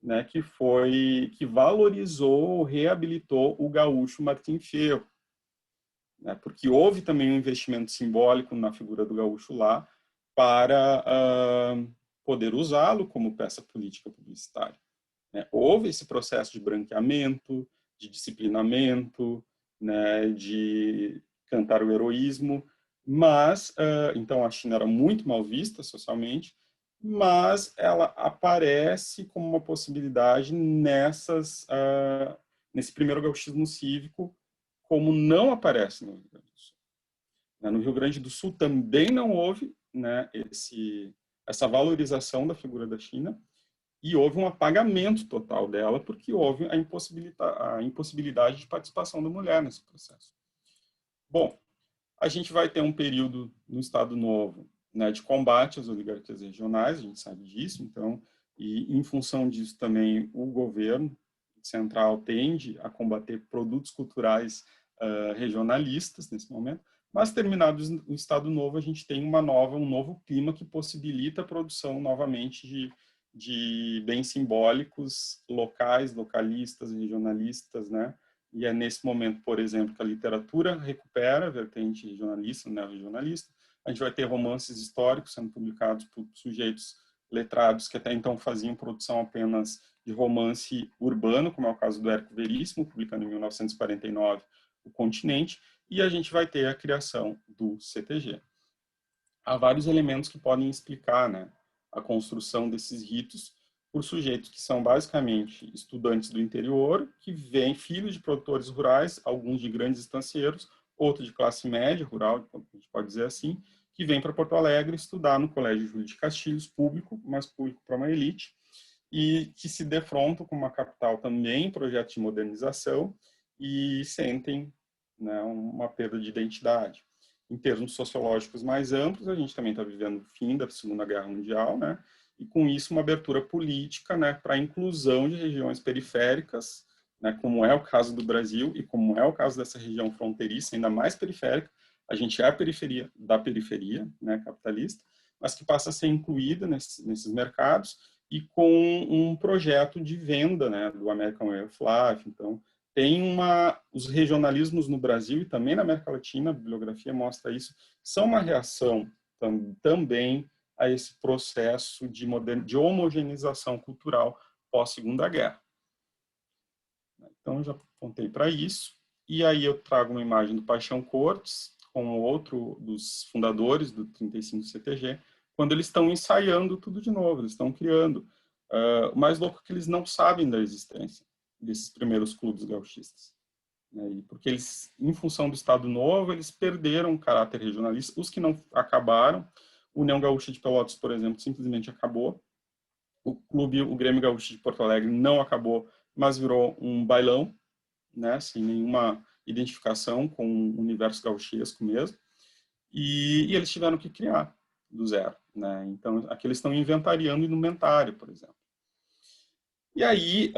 né, que valorizou, reabilitou o gaúcho Martim Fierro, né, porque houve também um investimento simbólico na figura do gaúcho lá para poder usá-lo como peça política publicitária, né. Houve esse processo de branqueamento, de disciplinamento, né, de cantar o heroísmo, mas, então a China era muito mal vista socialmente, mas ela aparece como uma possibilidade nesse primeiro gauchismo cívico, como não aparece no Rio Grande do Sul. No Rio Grande do Sul também não houve, né, essa valorização da figura da China, e houve um apagamento total dela, porque houve a impossibilidade de participação da mulher nesse processo. Bom, a gente vai ter um período no Estado Novo, né, de combate às oligarquias regionais, a gente sabe disso, então, e em função disso também o governo central tende a combater produtos culturais regionalistas nesse momento, mas terminado o Estado Novo, a gente tem um novo clima que possibilita a produção novamente de bens simbólicos locais, localistas, regionalistas, né? E é nesse momento, por exemplo, que a literatura recupera a vertente regionalista, neo-regionalista. A gente vai ter romances históricos sendo publicados por sujeitos letrados que até então faziam produção apenas de romance urbano, como é o caso do Érico Veríssimo, publicando em 1949 O Continente, e a gente vai ter a criação do CTG. Há vários elementos que podem explicar, né, a construção desses ritos por sujeitos que são basicamente estudantes do interior, que vêm filhos de produtores rurais, alguns de grandes estancieiros, outros de classe média, rural, a gente pode dizer assim, que vêm para Porto Alegre estudar no Colégio Júlio de Castilhos, público, mas público para uma elite, e que se defrontam com uma capital também em projeto de modernização e sentem, né, uma perda de identidade. Em termos sociológicos mais amplos, a gente também está vivendo o fim da Segunda Guerra Mundial, né, e com isso uma abertura política, né, para a inclusão de regiões periféricas, né, como é o caso do Brasil e como é o caso dessa região fronteiriça, ainda mais periférica. A gente é a periferia da periferia, né, capitalista, mas que passa a ser incluída nesses mercados e com um projeto de venda, né, do American Way of Life. Então, tem os regionalismos no Brasil e também na América Latina, a bibliografia mostra isso, são uma reação também a esse processo de homogeneização cultural pós-Segunda Guerra. Então, eu já apontei para isso. E aí eu trago uma imagem do Paixão Cortes, como outro dos fundadores do 35 CTG, quando eles estão ensaiando tudo de novo, eles estão criando. O mais louco é que eles não sabem da existência desses primeiros clubes gauchistas, né? Porque eles, em função do Estado Novo, eles perderam o caráter regionalista. Os que não acabaram, o União Gaúcha de Pelotas, por exemplo, simplesmente acabou. O Grêmio Gaúcho de Porto Alegre não acabou, mas virou um bailão, né? Sem nenhuma identificação com o universo gauchesco mesmo. E eles tiveram que criar do zero, né? Então, aqui eles estão inventariando indumentário, por exemplo. E aí,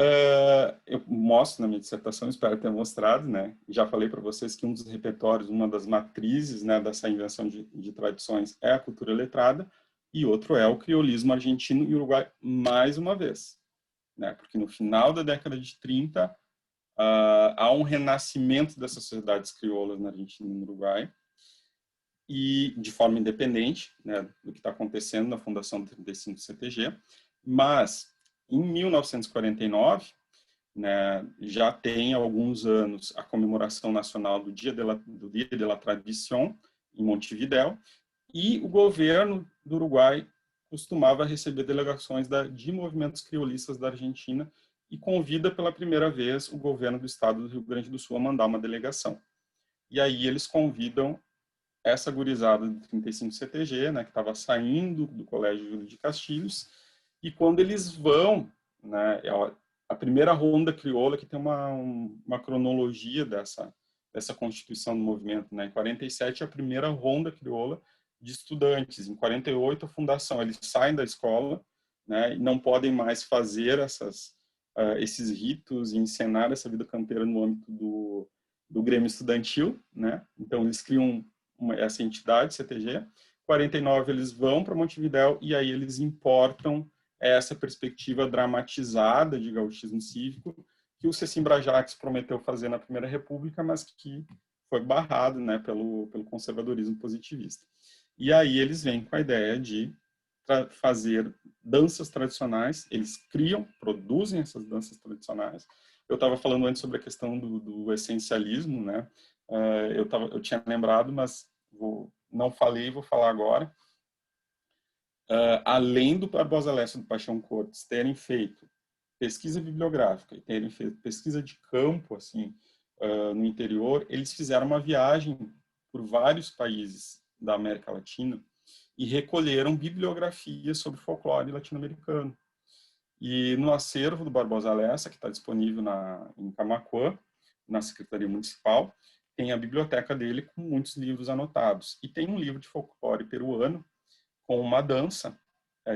eu mostro na minha dissertação, espero ter mostrado, né? Já falei para vocês que um dos repertórios, uma das matrizes, né, dessa invenção de tradições é a cultura letrada, e outro é o criolismo argentino e uruguai, mais uma vez, né? Porque no final da década de 30, há um renascimento das sociedades crioulas na Argentina e no Uruguai, e de forma independente, né, do que está acontecendo na fundação do 35 CTG, mas em 1949, né, já tem alguns anos a comemoração nacional do Dia de la Tradición em Montevidéu, e o governo do Uruguai costumava receber delegações de movimentos crioulistas da Argentina e convida pela primeira vez o governo do estado do Rio Grande do Sul a mandar uma delegação. E aí eles convidam essa gurizada do 35 CTG, né, que estava saindo do Colégio Júlio de Castilhos, e quando eles vão, né, a primeira ronda crioula, que tem uma cronologia dessa constituição do movimento, né, em 47 a primeira ronda crioula de estudantes, em 48 a fundação, eles saem da escola, né, e não podem mais fazer esses ritos e encenar essa vida campeira no âmbito do Grêmio Estudantil, né, então eles criam essa entidade, CTG. 49 eles vão para Montevidéu e aí eles importam essa perspectiva dramatizada de gauchismo cívico que o Cecim Brajax prometeu fazer na Primeira República, mas que foi barrado, né, pelo conservadorismo positivista. E aí eles vêm com a ideia de fazer danças tradicionais, eles criam, produzem essas danças tradicionais. Eu estava falando antes sobre a questão do essencialismo, né? Eu tinha lembrado, mas não falei, vou falar agora. Além do Barbosa Lessa e do Paixão Cortes terem feito pesquisa bibliográfica e terem feito pesquisa de campo, assim, no interior, eles fizeram uma viagem por vários países da América Latina e recolheram bibliografias sobre folclore latino-americano. E no acervo do Barbosa Lessa, que está disponível em Camaquã, na Secretaria Municipal, tem a biblioteca dele com muitos livros anotados. E tem um livro de folclore peruano com uma dança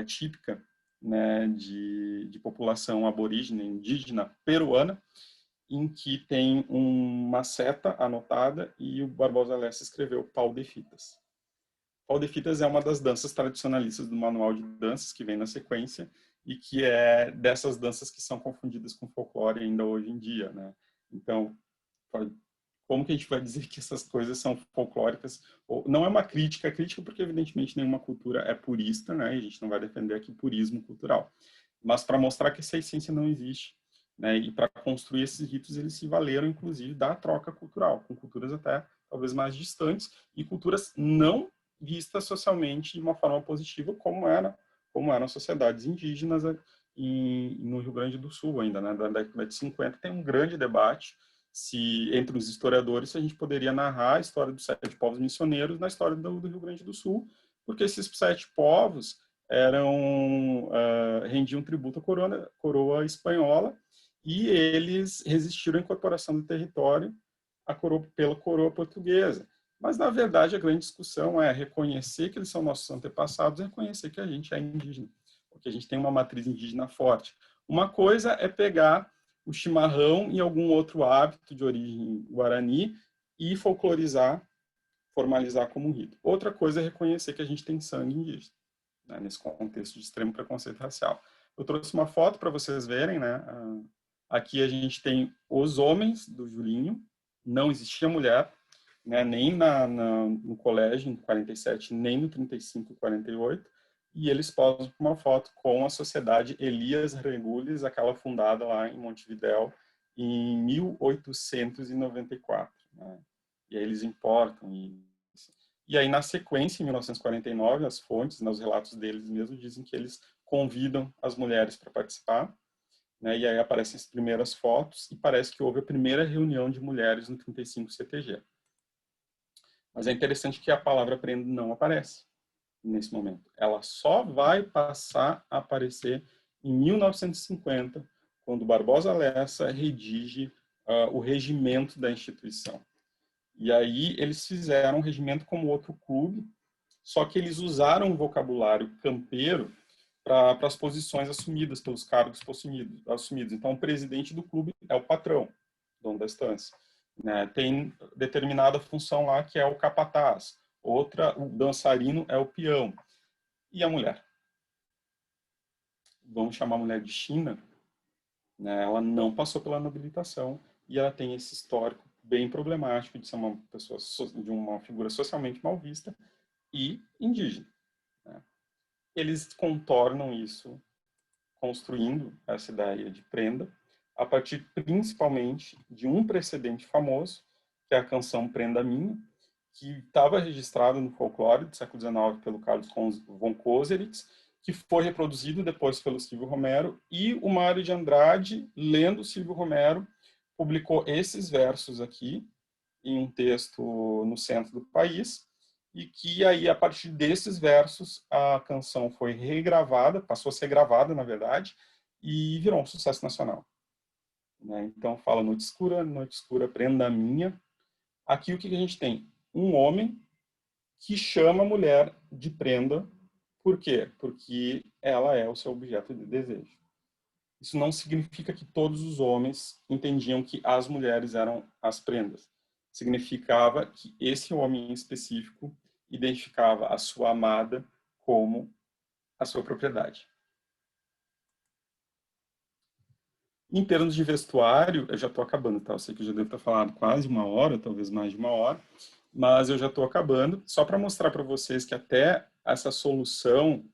típica, né, de população aborígene, indígena peruana, em que tem uma seta anotada e o Barbosa Lessa escreveu pau de fitas. Pau de fitas é uma das danças tradicionalistas do manual de danças que vem na sequência e que é dessas danças que são confundidas com folclore ainda hoje em dia, né? Então, como que a gente vai dizer que essas coisas são folclóricas? Não é uma crítica, porque evidentemente nenhuma cultura é purista, né? E a gente não vai defender aqui purismo cultural, mas para mostrar que essa essência não existe, né? E para construir esses ritos eles se valeram inclusive da troca cultural, com culturas até talvez mais distantes e culturas não vistas socialmente de uma forma positiva, como eram sociedades indígenas no Rio Grande do Sul ainda, né? Da década de 50 tem um grande debate entre os historiadores, se a gente poderia narrar a história dos 7 povos missioneiros na história do Rio Grande do Sul, porque esses 7 povos rendiam tributo à coroa espanhola e eles resistiram à incorporação do território pela coroa portuguesa. Mas, na verdade, a grande discussão é reconhecer que eles são nossos antepassados e reconhecer que a gente é indígena, porque a gente tem uma matriz indígena forte. Uma coisa é pegar o chimarrão e algum outro hábito de origem guarani e folclorizar, formalizar como um rito. Outra coisa é reconhecer que a gente tem sangue indígena, né, nesse contexto de extremo preconceito racial. Eu trouxe uma foto para vocês verem, né? Aqui a gente tem os homens do Julinho, não existia mulher, né, nem no colégio, em 47, nem no 35 e 48, e eles posam uma foto com a Sociedade Elias Regules, aquela fundada lá em Montevidéu, em 1894. Né? E aí eles importam isso. E aí, na sequência, em 1949, as fontes, os relatos deles mesmos, dizem que eles convidam as mulheres para participar, né? E aí aparecem as primeiras fotos, e parece que houve a primeira reunião de mulheres no 35 CTG. Mas é interessante que a palavra prenda não aparece nesse momento. Ela só vai passar a aparecer em 1950, quando Barbosa Lessa redige o regimento da instituição. E aí eles fizeram um regimento como outro clube, só que eles usaram um vocabulário campeiro para as posições assumidas, pelos cargos assumidos. Então, o presidente do clube é o patrão, dono da estância. Né? Tem determinada função lá que é o capataz. Outra, o dançarino é o peão. E a mulher? Vamos chamar a mulher de China, né? Ela não passou pela nobilitação e ela tem esse histórico bem problemático de ser uma pessoa, de uma figura socialmente mal vista e indígena. Né? Eles contornam isso construindo essa ideia de prenda a partir principalmente de um precedente famoso, que é a canção Prenda Minha, que estava registrada no folclore do século XIX pelo Carlos von Koselitz que foi reproduzido depois pelo Silvio Romero, e o Mário de Andrade, lendo o Silvio Romero, publicou esses versos aqui, em um texto no centro do país, e que aí, a partir desses versos, a canção foi regravada, passou a ser gravada, na verdade, e virou um sucesso nacional. Né? Então, fala noite escura, prenda minha. Aqui o que a gente tem? Um homem que chama a mulher de prenda. Por quê? Porque ela é o seu objeto de desejo. Isso não significa que todos os homens entendiam que as mulheres eram as prendas. Significava que esse homem em específico identificava a sua amada como a sua propriedade. Em termos de vestuário, eu já estou acabando, tá? Eu sei que eu já devo ter falado quase uma hora, talvez mais de uma hora, mas eu já estou acabando, só para mostrar para vocês que até essa solução,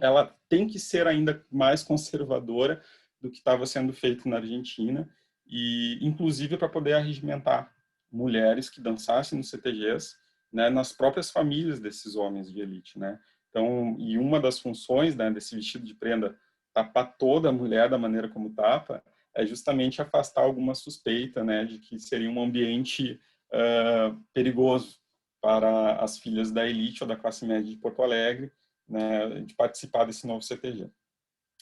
ela tem que ser ainda mais conservadora do que estava sendo feito na Argentina, e inclusive para poder arregimentar mulheres que dançassem nos CTGs, né, nas próprias famílias desses homens de elite, né? Então, e uma das funções, né, desse vestido de prenda tapar toda a mulher da maneira como tapa, é justamente afastar alguma suspeita, né, de que seria um ambiente perigoso para as filhas da elite ou da classe média de Porto Alegre, né, de participar desse novo CTG.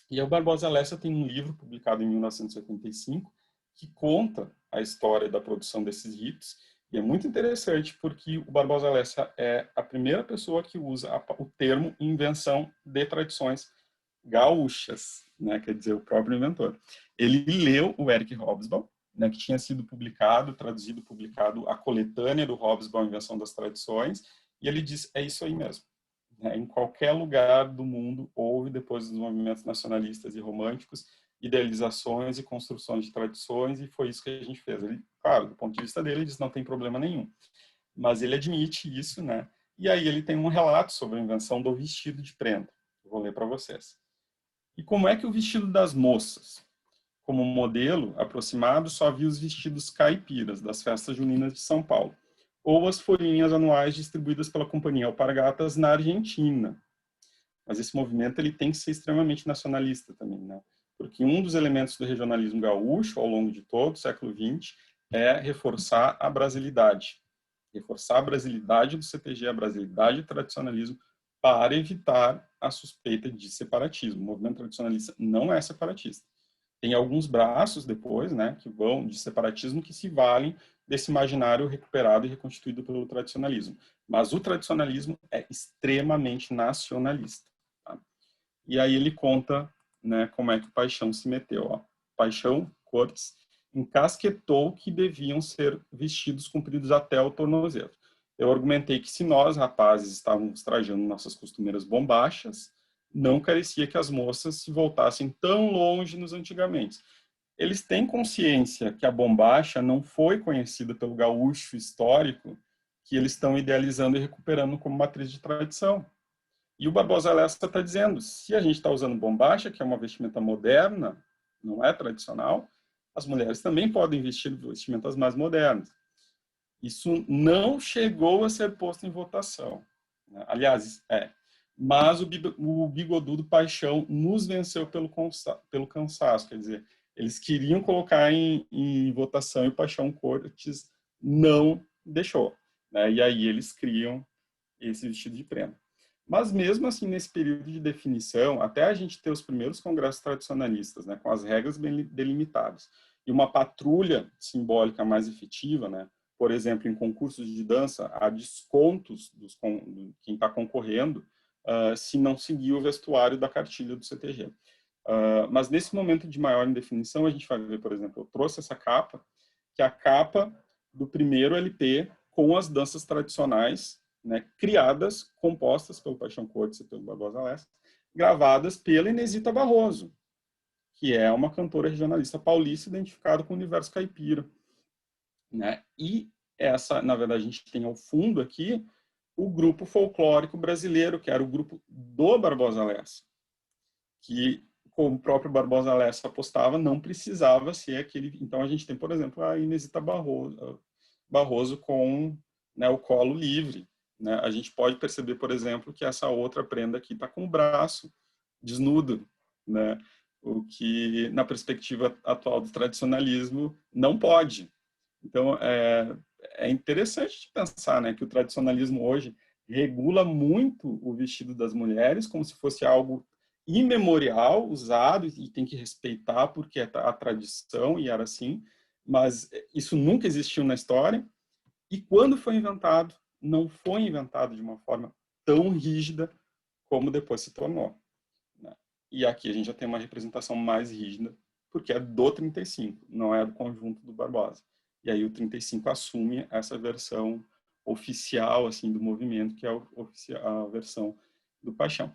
E o Barbosa Lessa tem um livro publicado em 1985 que conta a história da produção desses ritos, e é muito interessante porque o Barbosa Lessa é a primeira pessoa que usa o termo invenção de tradições gaúchas, né, quer dizer, o próprio inventor. Ele leu o Eric Hobsbawm, né, que tinha sido traduzido, publicado a coletânea do Hobsbawm, Invenção das Tradições, e ele disse, é isso aí mesmo. Né, em qualquer lugar do mundo houve, depois dos movimentos nacionalistas e românticos, idealizações e construções de tradições, e foi isso que a gente fez. Ele, claro, do ponto de vista dele, ele diz, não tem problema nenhum. Mas ele admite isso, né? E aí ele tem um relato sobre a invenção do vestido de prenda. Eu vou ler para vocês. E como é que o vestido das moças? Como modelo aproximado, só havia os vestidos caipiras das festas juninas de São Paulo, ou as folhinhas anuais distribuídas pela Companhia Alpargatas na Argentina. Mas esse movimento ele tem que ser extremamente nacionalista também, né? Porque um dos elementos do regionalismo gaúcho, ao longo de todo o século XX, é reforçar a brasilidade. Reforçar a brasilidade do CTG, a brasilidade do tradicionalismo, para evitar a suspeita de separatismo. O movimento tradicionalista não é separatista. Tem alguns braços depois, né, que vão de separatismo, que se valem desse imaginário recuperado e reconstituído pelo tradicionalismo. Mas o tradicionalismo é extremamente nacionalista. Tá? E aí ele conta, né, como é que o Paixão se meteu. Ó. Paixão, Cortes, encasquetou que deviam ser vestidos compridos até o tornozelo. Eu argumentei que se nós, rapazes, estávamos trajando nossas costumeiras bombachas, não carecia que as moças se voltassem tão longe nos antigamente. Eles têm consciência que a bombacha não foi conhecida pelo gaúcho histórico, que eles estão idealizando e recuperando como matriz de tradição. E o Barbosa Lessa está dizendo, se a gente está usando bombacha, que é uma vestimenta moderna, não é tradicional, as mulheres também podem vestir vestimentas mais modernas. Isso não chegou a ser posto em votação. Aliás, mas o bigodudo Paixão nos venceu pelo cansaço. Quer dizer, eles queriam colocar em votação e o Paixão Cortes não deixou. Né? E aí eles criam esse vestido de prenda. Mas mesmo assim, nesse período de definição, até a gente ter os primeiros congressos tradicionalistas, né, com as regras bem delimitadas, e uma patrulha simbólica mais efetiva, né, por exemplo, em concursos de dança, há descontos de quem está concorrendo se não seguir o vestuário da cartilha do CTG. Mas nesse momento de maior indefinição, a gente vai ver, por exemplo, eu trouxe essa capa, que é a capa do primeiro LP com as danças tradicionais, né, criadas, compostas pelo Paixão Cortes e pelo Barbosa Lessa, gravadas pela Inesita Barroso, que é uma cantora regionalista paulista identificada com o universo caipira. Né? E essa, na verdade, a gente tem ao fundo aqui o grupo folclórico brasileiro, que era o grupo do Barbosa Lessa, que, como o próprio Barbosa Lessa apostava, não precisava ser aquele... Então, a gente tem, por exemplo, a Inesita Barroso com, né, o Colo Livre, né? A gente pode perceber, por exemplo, que essa outra prenda aqui está com o braço desnudo, né? O que, na perspectiva atual do tradicionalismo, não pode. Então, é interessante pensar, né, que o tradicionalismo hoje regula muito o vestido das mulheres como se fosse algo imemorial, usado, e tem que respeitar porque é a tradição, e era assim, mas isso nunca existiu na história, e quando foi inventado, não foi inventado de uma forma tão rígida como depois se tornou, né? E aqui a gente já tem uma representação mais rígida, porque é do 35, não é do conjunto do Barbosa. E aí o 35 assume essa versão oficial assim do movimento, que é a versão do Paixão.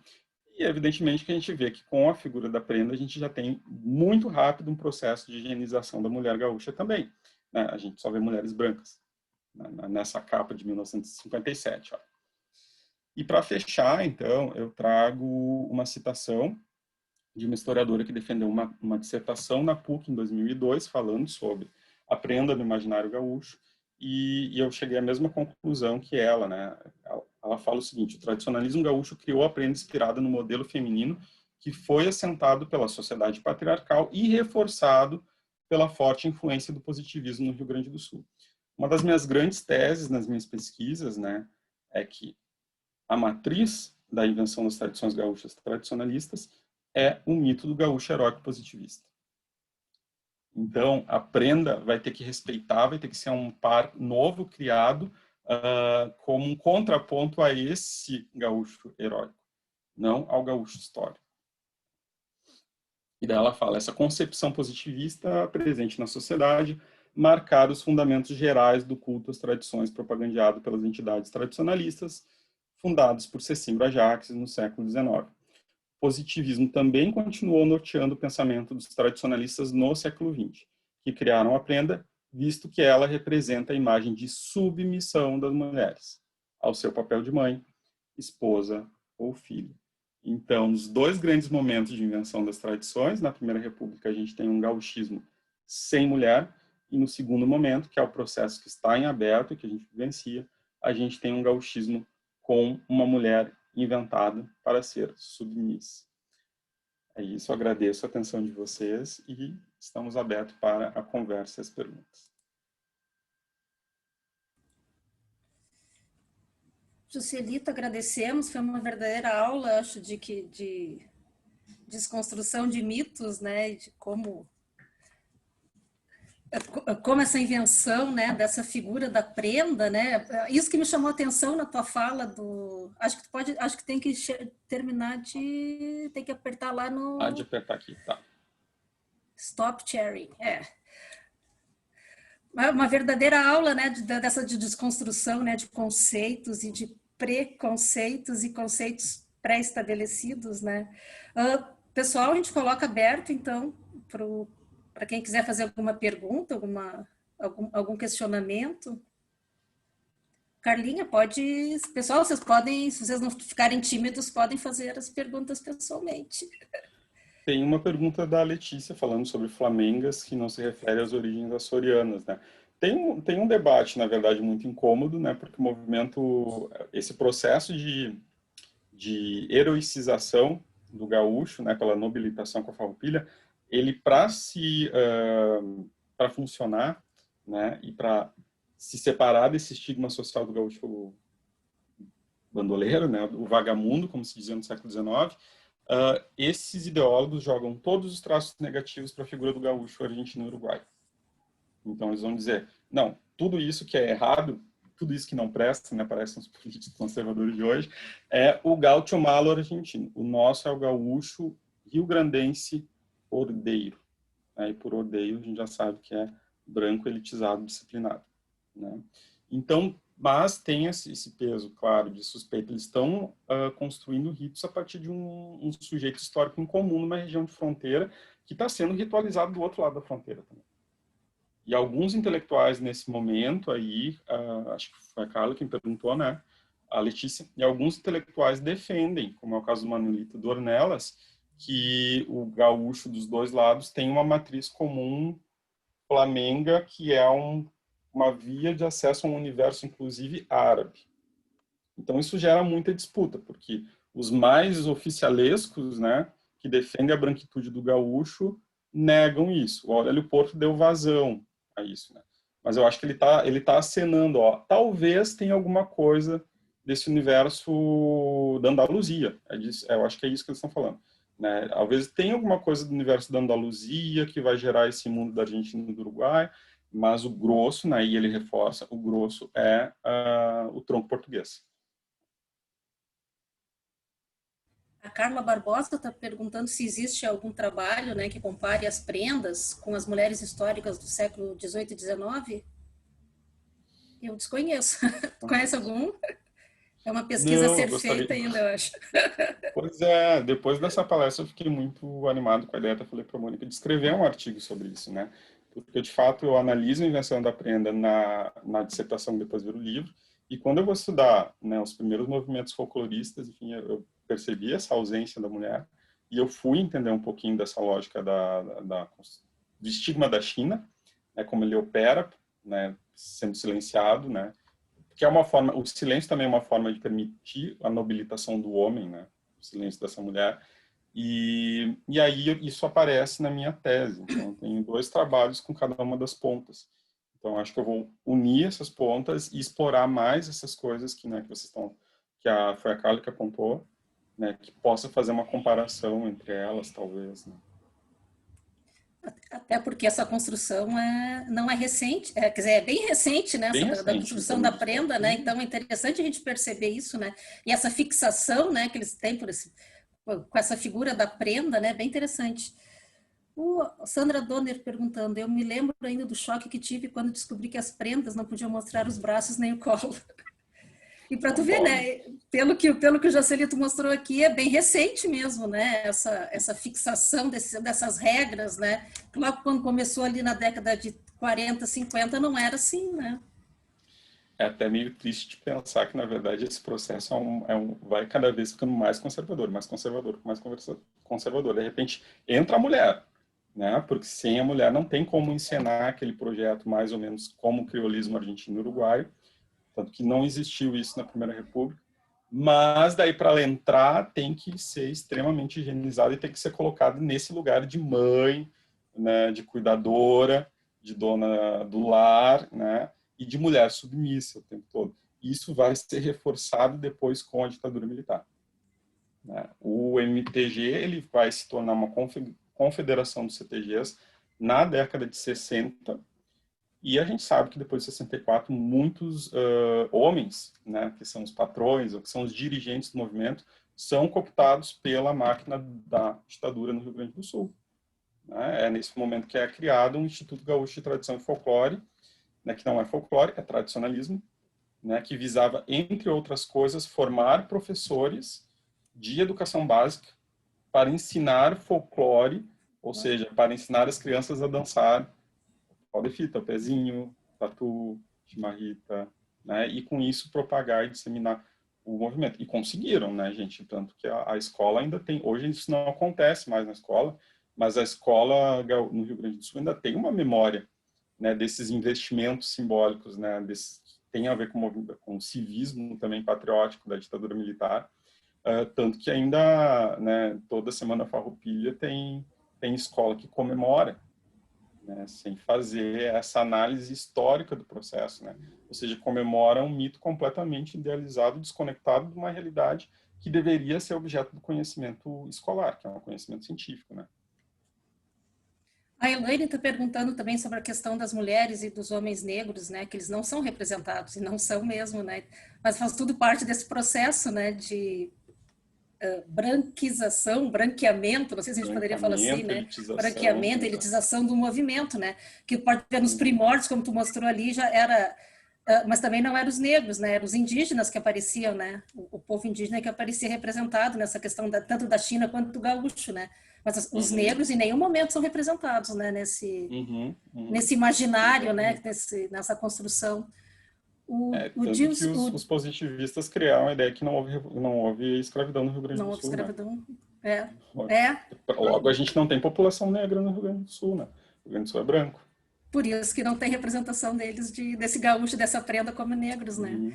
E evidentemente que a gente vê que com a figura da prenda a gente já tem muito rápido um processo de higienização da mulher gaúcha também, né? A gente só vê mulheres brancas, né, nessa capa de 1957. Ó. E para fechar, então, eu trago uma citação de uma historiadora que defendeu uma dissertação na PUC em 2002, falando sobre a prenda no imaginário gaúcho, e eu cheguei à mesma conclusão que ela, né? Ela fala o seguinte: o tradicionalismo gaúcho criou a prenda inspirada no modelo feminino que foi assentado pela sociedade patriarcal e reforçado pela forte influência do positivismo no Rio Grande do Sul. Uma das minhas grandes teses nas minhas pesquisas, né, é que a matriz da invenção das tradições gaúchas tradicionalistas é o mito do gaúcho heróico positivista. Então, a prenda vai ter que respeitar, vai ter que ser um par novo criado como um contraponto a esse gaúcho heróico, não ao gaúcho histórico. E daí ela fala, essa concepção positivista presente na sociedade marcar os fundamentos gerais do culto às tradições propagandeado pelas entidades tradicionalistas, fundados por Cecílio Ajax no século XIX. O positivismo também continuou norteando o pensamento dos tradicionalistas no século XX, que criaram a prenda, visto que ela representa a imagem de submissão das mulheres ao seu papel de mãe, esposa ou filha. Então, nos dois grandes momentos de invenção das tradições, na Primeira República a gente tem um gauchismo sem mulher, e no segundo momento, que é o processo que está em aberto, que a gente vivencia, a gente tem um gauchismo com uma mulher inventada para ser submissa. É isso, agradeço a atenção de vocês e estamos abertos para a conversa e as perguntas. Juscelito, agradecemos, foi uma verdadeira aula, acho, de desconstrução de mitos, né, de como essa invenção, né, dessa figura da prenda, né, isso que me chamou a atenção na tua fala do, acho que tem que terminar tem que apertar lá no... Há de apertar aqui, tá. Stop sharing, uma verdadeira aula, né, dessa de desconstrução, né, de conceitos e de preconceitos e conceitos pré-estabelecidos, né. Pessoal, a gente coloca aberto, então, para quem quiser fazer alguma pergunta, algum questionamento. Carlinha, pode... Pessoal, vocês podem, se vocês não ficarem tímidos, podem fazer as perguntas pessoalmente. Tem uma pergunta da Letícia falando sobre flamengas, que não se refere às origens açorianas, né? Tem um debate, na verdade, muito incômodo, né? Porque o movimento, esse processo de heroicização do gaúcho, né? Pela nobilitação com a farroupilha, ele para funcionar, né? E para se separar desse estigma social do gaúcho bandoleiro, né? O vagamundo, como se dizia no século XIX. Esses ideólogos jogam todos os traços negativos para a figura do gaúcho argentino e uruguaio. Então eles vão dizer, não, tudo isso que é errado, tudo isso que não presta, né, parecem os políticos conservadores de hoje, é o gaúcho malo argentino. O nosso é o gaúcho rio-grandense ordeiro. Né, e por ordeiro a gente já sabe que é branco, elitizado, disciplinado. Né? Então, mas tem esse peso, claro, de suspeita. Eles estão construindo ritos a partir de um sujeito histórico em comum numa região de fronteira que está sendo ritualizado do outro lado da fronteira também. E alguns intelectuais nesse momento aí, acho que foi a Carla quem perguntou, né, a Letícia, e alguns intelectuais defendem, como é o caso do Manuelito Dornelas, que o gaúcho dos dois lados tem uma matriz comum flamenga, que é uma via de acesso a um universo, inclusive, árabe. Então isso gera muita disputa, porque os mais oficialescos, né, que defendem a branquitude do gaúcho, negam isso. O Aurélio Porto deu vazão a isso, né? Mas eu acho que ele tá acenando, ó, talvez tenha alguma coisa desse universo da Andaluzia. Eu acho que é isso que eles estão falando, né? Talvez tenha alguma coisa do universo da Andaluzia que vai gerar esse mundo da Argentina e do Uruguai, mas o grosso, né, e ele reforça, o grosso é o tronco português. A Carla Barbosa está perguntando se existe algum trabalho, né, que compare as prendas com as mulheres históricas do século XVIII e XIX. Eu desconheço. Tu conhece algum? É uma pesquisa a Não, eu ser gostaria. feita ainda, eu acho. Pois é, depois dessa palestra eu fiquei muito animado com a ideia, até falei para a Mônica, de escrever um artigo sobre isso, né? Porque, de fato, eu analiso a invenção da prenda na dissertação, que depois vira o livro, e quando eu vou estudar, né, os primeiros movimentos folcloristas, enfim, eu percebi essa ausência da mulher, e eu fui entender um pouquinho dessa lógica do estigma da China, né, como ele opera, né, sendo silenciado, né, que é uma forma, o silêncio também é uma forma de permitir a nobilitação do homem, né, o silêncio dessa mulher, e aí isso aparece na minha tese. Então, eu tenho 2 trabalhos com cada uma das pontas. Então, acho que eu vou unir essas pontas e explorar mais essas coisas que, né, que vocês estão, foi a Carla que apontou, né, que possa fazer uma comparação entre elas, talvez, né? Até porque essa construção não é recente, quer dizer, é bem recente, né, Bem da recente, em construção da termos prenda, né, históricos. então é interessante a gente perceber isso, né, e essa fixação, né, que eles têm com essa figura da prenda, né, bem interessante. O Sandra Donner perguntando, eu me lembro ainda do choque que tive quando descobri que as prendas não podiam mostrar os braços nem o colo. E para tu ver, Concordo. né, pelo que o Jocelito mostrou aqui, é bem recente mesmo, né, essa fixação dessas regras, né, logo quando começou ali na década de 40, 50, não era assim, né. É até meio triste de pensar que, na verdade, esse processo vai cada vez ficando mais conservador, mais conservador, mais conservador. De repente, entra a mulher, né? Porque sem a mulher não tem como encenar aquele projeto mais ou menos como o criolismo argentino e uruguaio, tanto que não existiu isso na Primeira República. Mas daí para ela entrar tem que ser extremamente higienizada e tem que ser colocada nesse lugar de mãe, né, de cuidadora, de dona do lar, né, e de mulher submissa o tempo todo. Isso vai ser reforçado depois com a ditadura militar, né? O MTG ele vai se tornar uma confederação dos CTGs na década de 60, e a gente sabe que depois de 64, muitos homens, né, que são os patrões, ou que são os dirigentes do movimento, são cooptados pela máquina da ditadura no Rio Grande do Sul, né? É nesse momento que é criado um Instituto Gaúcho de Tradição e Folclore, né, que não é folclore, é tradicionalismo, né, que visava, entre outras coisas, formar professores de educação básica para ensinar folclore, ou seja, para ensinar as crianças a dançar pau de fita, pezinho, tatu, chimarrita, né? E com isso propagar e disseminar o movimento. E conseguiram, né, gente? Tanto que a escola ainda tem, hoje isso não acontece mais na escola, mas a escola no Rio Grande do Sul ainda tem uma memória, né, desses investimentos simbólicos, né, que tem a ver com o civismo também patriótico da ditadura militar, tanto que ainda, né, toda semana Farroupilha tem escola que comemora, né, sem fazer essa análise histórica do processo, né? Ou seja, comemora um mito completamente idealizado, desconectado de uma realidade que deveria ser objeto do conhecimento escolar, que é um conhecimento científico, né? A Elaine está perguntando também sobre a questão das mulheres e dos homens negros, né, que eles não são representados, e não são mesmo, né, mas faz tudo parte desse processo, né, de branquização, branqueamento, não sei se a gente poderia falar assim, Branqueamento, né? elitização, Branqueamento, exato. elitização do movimento, né? Que pode ver nos primórdios, como tu mostrou ali, já era, mas também não eram os negros, né? Eram os indígenas que apareciam, né? O povo indígena que aparecia representado nessa questão tanto da China quanto do gaúcho, né? Mas os negros em nenhum momento são representados, né? Nesse imaginário, né? Exatamente. Nessa construção. O Tanto que Gils, os positivistas criaram a ideia que não houve escravidão no Rio Grande não do houve Sul, né? escravidão. É, Logo, a gente não tem população negra no Rio Grande do Sul, né? O Rio Grande do Sul é branco. por isso que não tem representação deles, desse gaúcho, dessa prenda como negros, né? Uhum.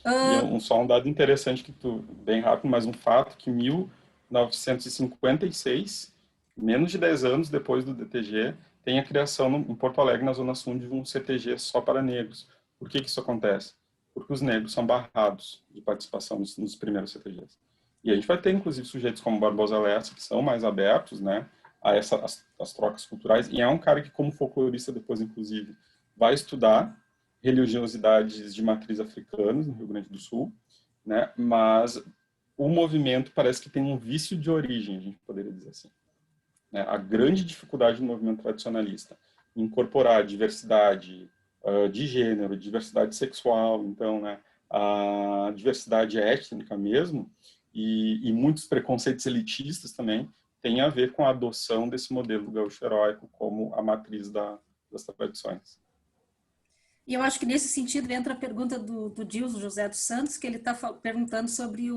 E só um dado interessante que bem rápido, mas um fato que em 1956, menos de 10 anos depois do DTG, tem a criação em Porto Alegre, na Zona Sul, de um CTG só para negros. Por que isso acontece? Porque os negros são barrados de participação nos primeiros CTGs. E a gente vai ter, inclusive, sujeitos como Barbosa Lessa, que são mais abertos, né, a as trocas culturais, e é um cara que, como folclorista, depois, inclusive, vai estudar religiosidades de matriz africanas no Rio Grande do Sul, né? Mas o movimento parece que tem um vício de origem, a gente poderia dizer assim, né? A grande dificuldade do movimento tradicionalista incorporar diversidade de gênero, diversidade sexual, então, né, a diversidade étnica mesmo, e muitos preconceitos elitistas também, tem a ver com a adoção desse modelo gaúcho heróico como a matriz das tradições. E eu acho que nesse sentido entra a pergunta do Dilson José dos Santos, que ele está perguntando sobre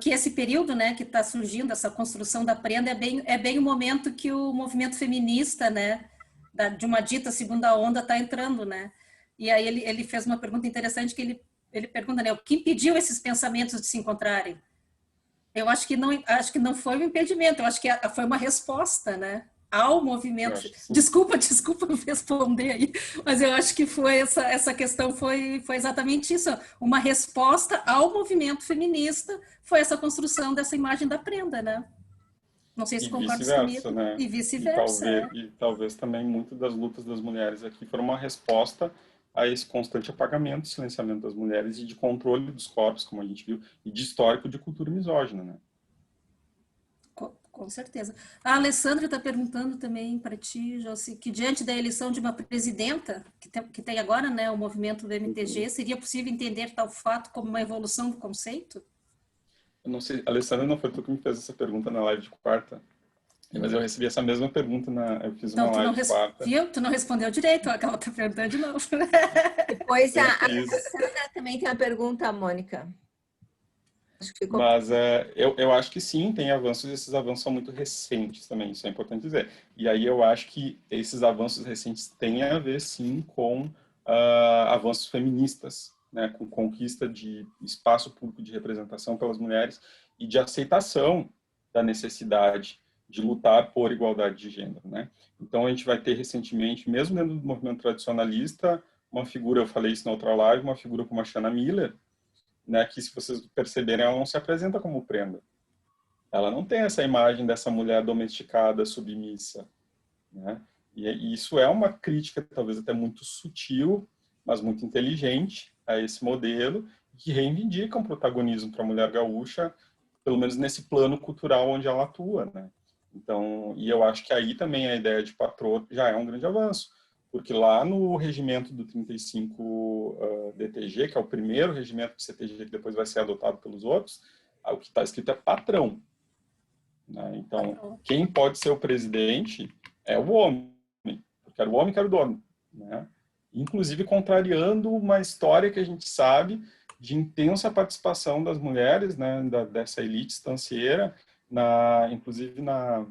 que esse período, né, que está surgindo, essa construção da prenda, é bem o momento que o movimento feminista, né, de uma dita segunda onda está entrando, né? E aí ele fez uma pergunta interessante que ele pergunta, né, o que impediu esses pensamentos de se encontrarem? Eu acho que não foi um impedimento, eu acho que foi uma resposta, né, ao Eu movimento. acho que sim. Desculpa responder aí, mas eu acho que foi essa questão foi exatamente isso, uma resposta ao movimento feminista, foi essa construção dessa imagem da prenda, né? Não sei se E concordas vice-versa, comigo, né? e vice-versa, é. E talvez também muito das lutas das mulheres aqui foram uma resposta a esse constante apagamento, silenciamento das mulheres e de controle dos corpos, como a gente viu, e de histórico de cultura misógina, né? Com certeza. A Alessandra está perguntando também para ti, Jossi, que diante da eleição de uma presidenta, que tem agora, né, o movimento do MTG, seria possível entender tal fato como uma evolução do conceito? Eu não sei, Alessandra, não foi tu que me fez essa pergunta na live de quarta, mas eu recebi essa mesma pergunta eu fiz uma Então, live de quarta. viu? Tu não respondeu direito, aquela está perguntando de novo. Depois Eu a fiz. Alessandra também tem uma pergunta, Mônica. Acho que ficou. Mas eu acho que sim, tem avanços, e esses avanços são muito recentes também, isso é importante dizer. E aí eu acho que esses avanços recentes têm a ver, sim, com avanços feministas, né, com conquista de espaço público de representação pelas mulheres e de aceitação da necessidade de lutar por igualdade de gênero, né? Então a gente vai ter recentemente, mesmo dentro do movimento tradicionalista, uma figura, eu falei isso na outra live, uma figura como a Shanna Miller, né, que se vocês perceberem, ela não se apresenta como prenda. Ela não tem essa imagem dessa mulher domesticada, submissa, né? E isso é uma crítica, talvez até muito sutil, mas muito inteligente a esse modelo, que reivindica um protagonismo para a mulher gaúcha, pelo menos nesse plano cultural onde ela atua, né? Então, e eu acho que aí também a ideia de patroa já é um grande avanço, porque lá no regimento do 35 DTG, que é o primeiro regimento de CTG que depois vai ser adotado pelos outros, o que está escrito é patrão, né? Então, quem pode ser o presidente é o homem, porque era o homem que era o dono, né? Inclusive contrariando uma história que a gente sabe de intensa participação das mulheres, né, dessa elite estancieira, inclusive na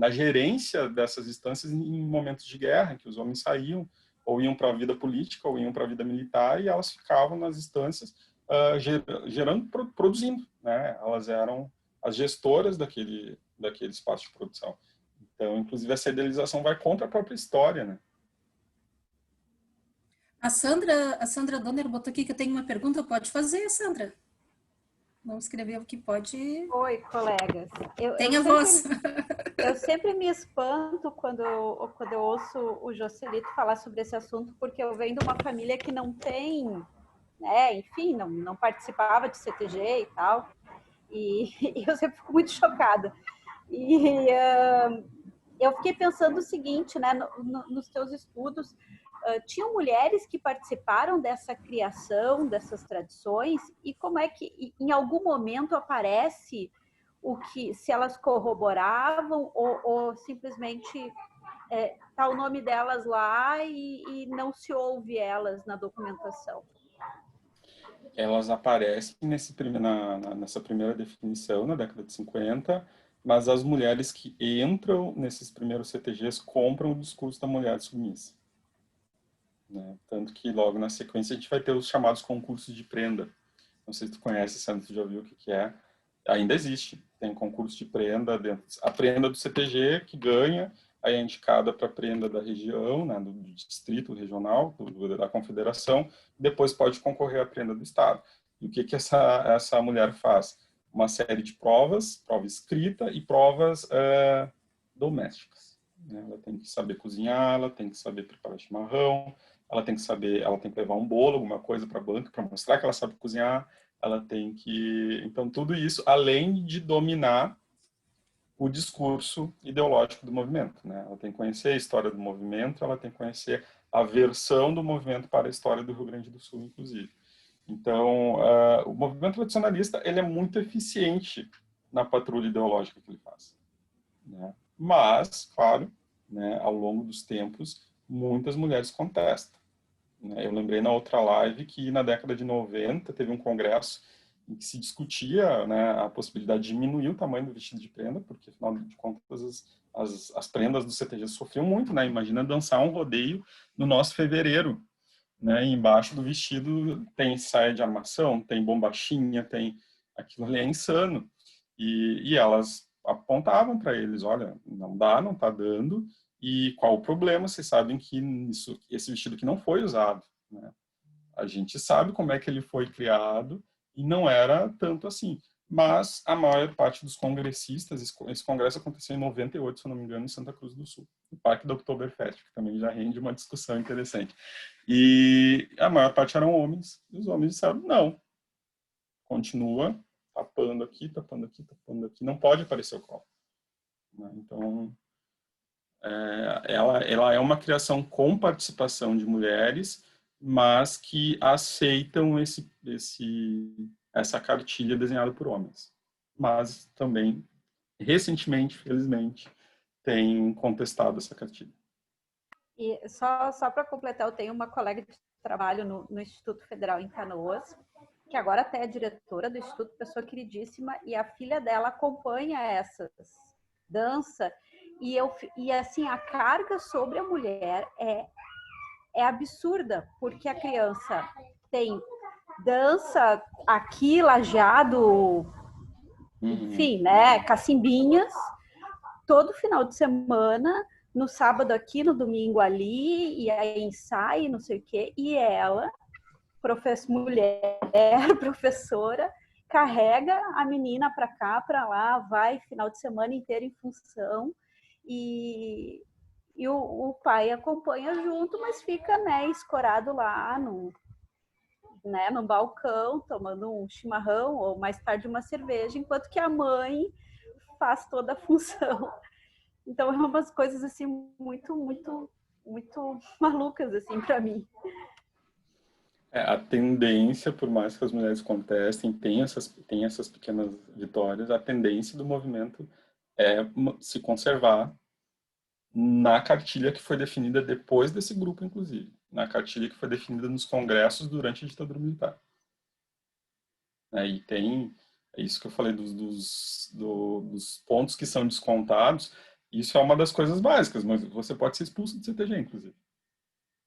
gerência dessas instâncias em momentos de guerra, em que os homens saíam ou iam para a vida política ou iam para a vida militar e elas ficavam nas instâncias produzindo, né? Elas eram as gestoras daquele espaço de produção. Então, inclusive, essa idealização vai contra a própria história, né? A Sandra Donner botou aqui que eu tenho uma pergunta, pode fazer, Sandra? Vamos escrever o que pode. Oi, colegas. Tem a voz. Eu sempre me espanto quando eu ouço o Joselito falar sobre esse assunto, porque eu venho de uma família que não tem, né, enfim, não participava de CTG e tal, e eu sempre fico muito chocada. E eu fiquei pensando o seguinte, né, nos teus estudos, tinham mulheres que participaram dessa criação, dessas tradições, e como é que em algum momento aparece se elas corroboravam ou simplesmente tá o nome delas lá e não se ouve elas na documentação? Elas aparecem nessa primeira definição, na década de 50, mas as mulheres que entram nesses primeiros CTGs compram o discurso da mulher submissa, né? Tanto que logo na sequência a gente vai ter os chamados concursos de prenda, não sei se tu conhece, se tu já viu o que é, ainda existe. Tem concurso de prenda dentro. A prenda do CTG que ganha, aí é indicada para a prenda da região, né, do distrito regional, da confederação, depois pode concorrer à prenda do estado. E o que essa mulher faz? Uma série de provas, prova escrita e provas domésticas. Né? Ela tem que saber cozinhar, ela tem que saber preparar chimarrão, ela tem que levar um bolo, alguma coisa para a banca, para mostrar que ela sabe cozinhar, ela tem que... Então, tudo isso, além de dominar o discurso ideológico do movimento. Né? Ela tem que conhecer a história do movimento, ela tem que conhecer a versão do movimento para a história do Rio Grande do Sul, inclusive. Então, o movimento tradicionalista ele é muito eficiente na patrulha ideológica que ele faz. Né? Mas, claro, né, ao longo dos tempos, muitas mulheres contestam. Né? Eu lembrei na outra live que na década de 90 teve um congresso em que se discutia, né, a possibilidade de diminuir o tamanho do vestido de prenda, porque, afinal de contas, as prendas do CTG sofriam muito. Né? Imagina dançar um rodeio no nosso fevereiro. Né? E embaixo do vestido tem saia de armação, tem bombachinha, tem... Aquilo ali é insano. E elas apontavam para eles, olha, não dá, não está dando, e qual o problema? Vocês sabem que esse vestido aqui não foi usado. Né? A gente sabe como é que ele foi criado, e não era tanto assim. Mas a maior parte dos congressistas, esse congresso aconteceu em 98, se eu não me engano, em Santa Cruz do Sul, no Parque da Oktoberfest, que também já rende uma discussão interessante. E a maior parte eram homens, e os homens disseram, não, continua tapando aqui, tapando aqui, tapando aqui, não pode aparecer o colo. Então, ela é uma criação com participação de mulheres, mas que aceitam essa cartilha desenhada por homens. Mas também, recentemente, felizmente, tem contestado essa cartilha. E só para completar, eu tenho uma colega de trabalho no Instituto Federal em Canoas, que agora até é diretora do Instituto, pessoa queridíssima, e a filha dela acompanha essas dança, e assim, a carga sobre a mulher é absurda, porque a criança tem dança aqui, lajeado, enfim, né, cacimbinhas, todo final de semana, no sábado aqui, no domingo ali, e aí ensaio, não sei o quê, e ela, mulher, professora, carrega a menina para cá, para lá, vai final de semana inteiro em função, e o pai acompanha junto, mas fica, né, escorado lá no balcão, tomando um chimarrão, ou mais tarde uma cerveja, enquanto que a mãe faz toda a função. Então, é umas coisas, assim, muito, muito, muito malucas, assim, para mim. A tendência, por mais que as mulheres contestem, tem essas pequenas vitórias, a tendência do movimento é se conservar na cartilha que foi definida depois desse grupo, inclusive. Na cartilha que foi definida nos congressos durante a ditadura militar. E tem, é isso que eu falei dos pontos que são descontados, isso é uma das coisas básicas, mas você pode ser expulso do CTG, inclusive.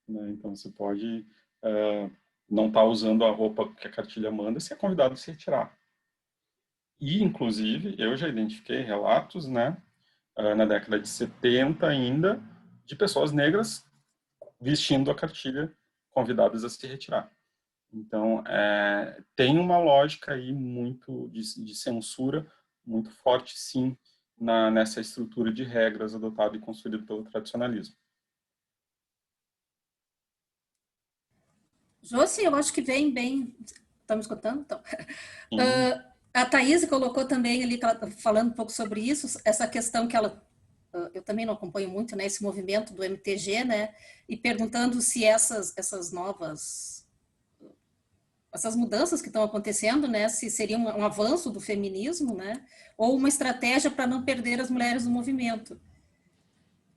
Então, você pode não estar usando a roupa que a cartilha manda, se é convidado a se retirar. E, inclusive, eu já identifiquei relatos, né, na década de 70 ainda, de pessoas negras vestindo a cartilha, convidadas a se retirar. Então, tem uma lógica aí muito de censura, muito forte, sim, nessa estrutura de regras adotada e construída pelo tradicionalismo. Josi, eu acho que vem bem... Estão me escutando? Então. A Thaís colocou também ali, falando um pouco sobre isso, essa questão que ela... Eu também não acompanho muito, né, esse movimento do MTG, né, e perguntando se essas novas... essas mudanças que estão acontecendo, né, se seria um avanço do feminismo, né, ou uma estratégia para não perder as mulheres do movimento.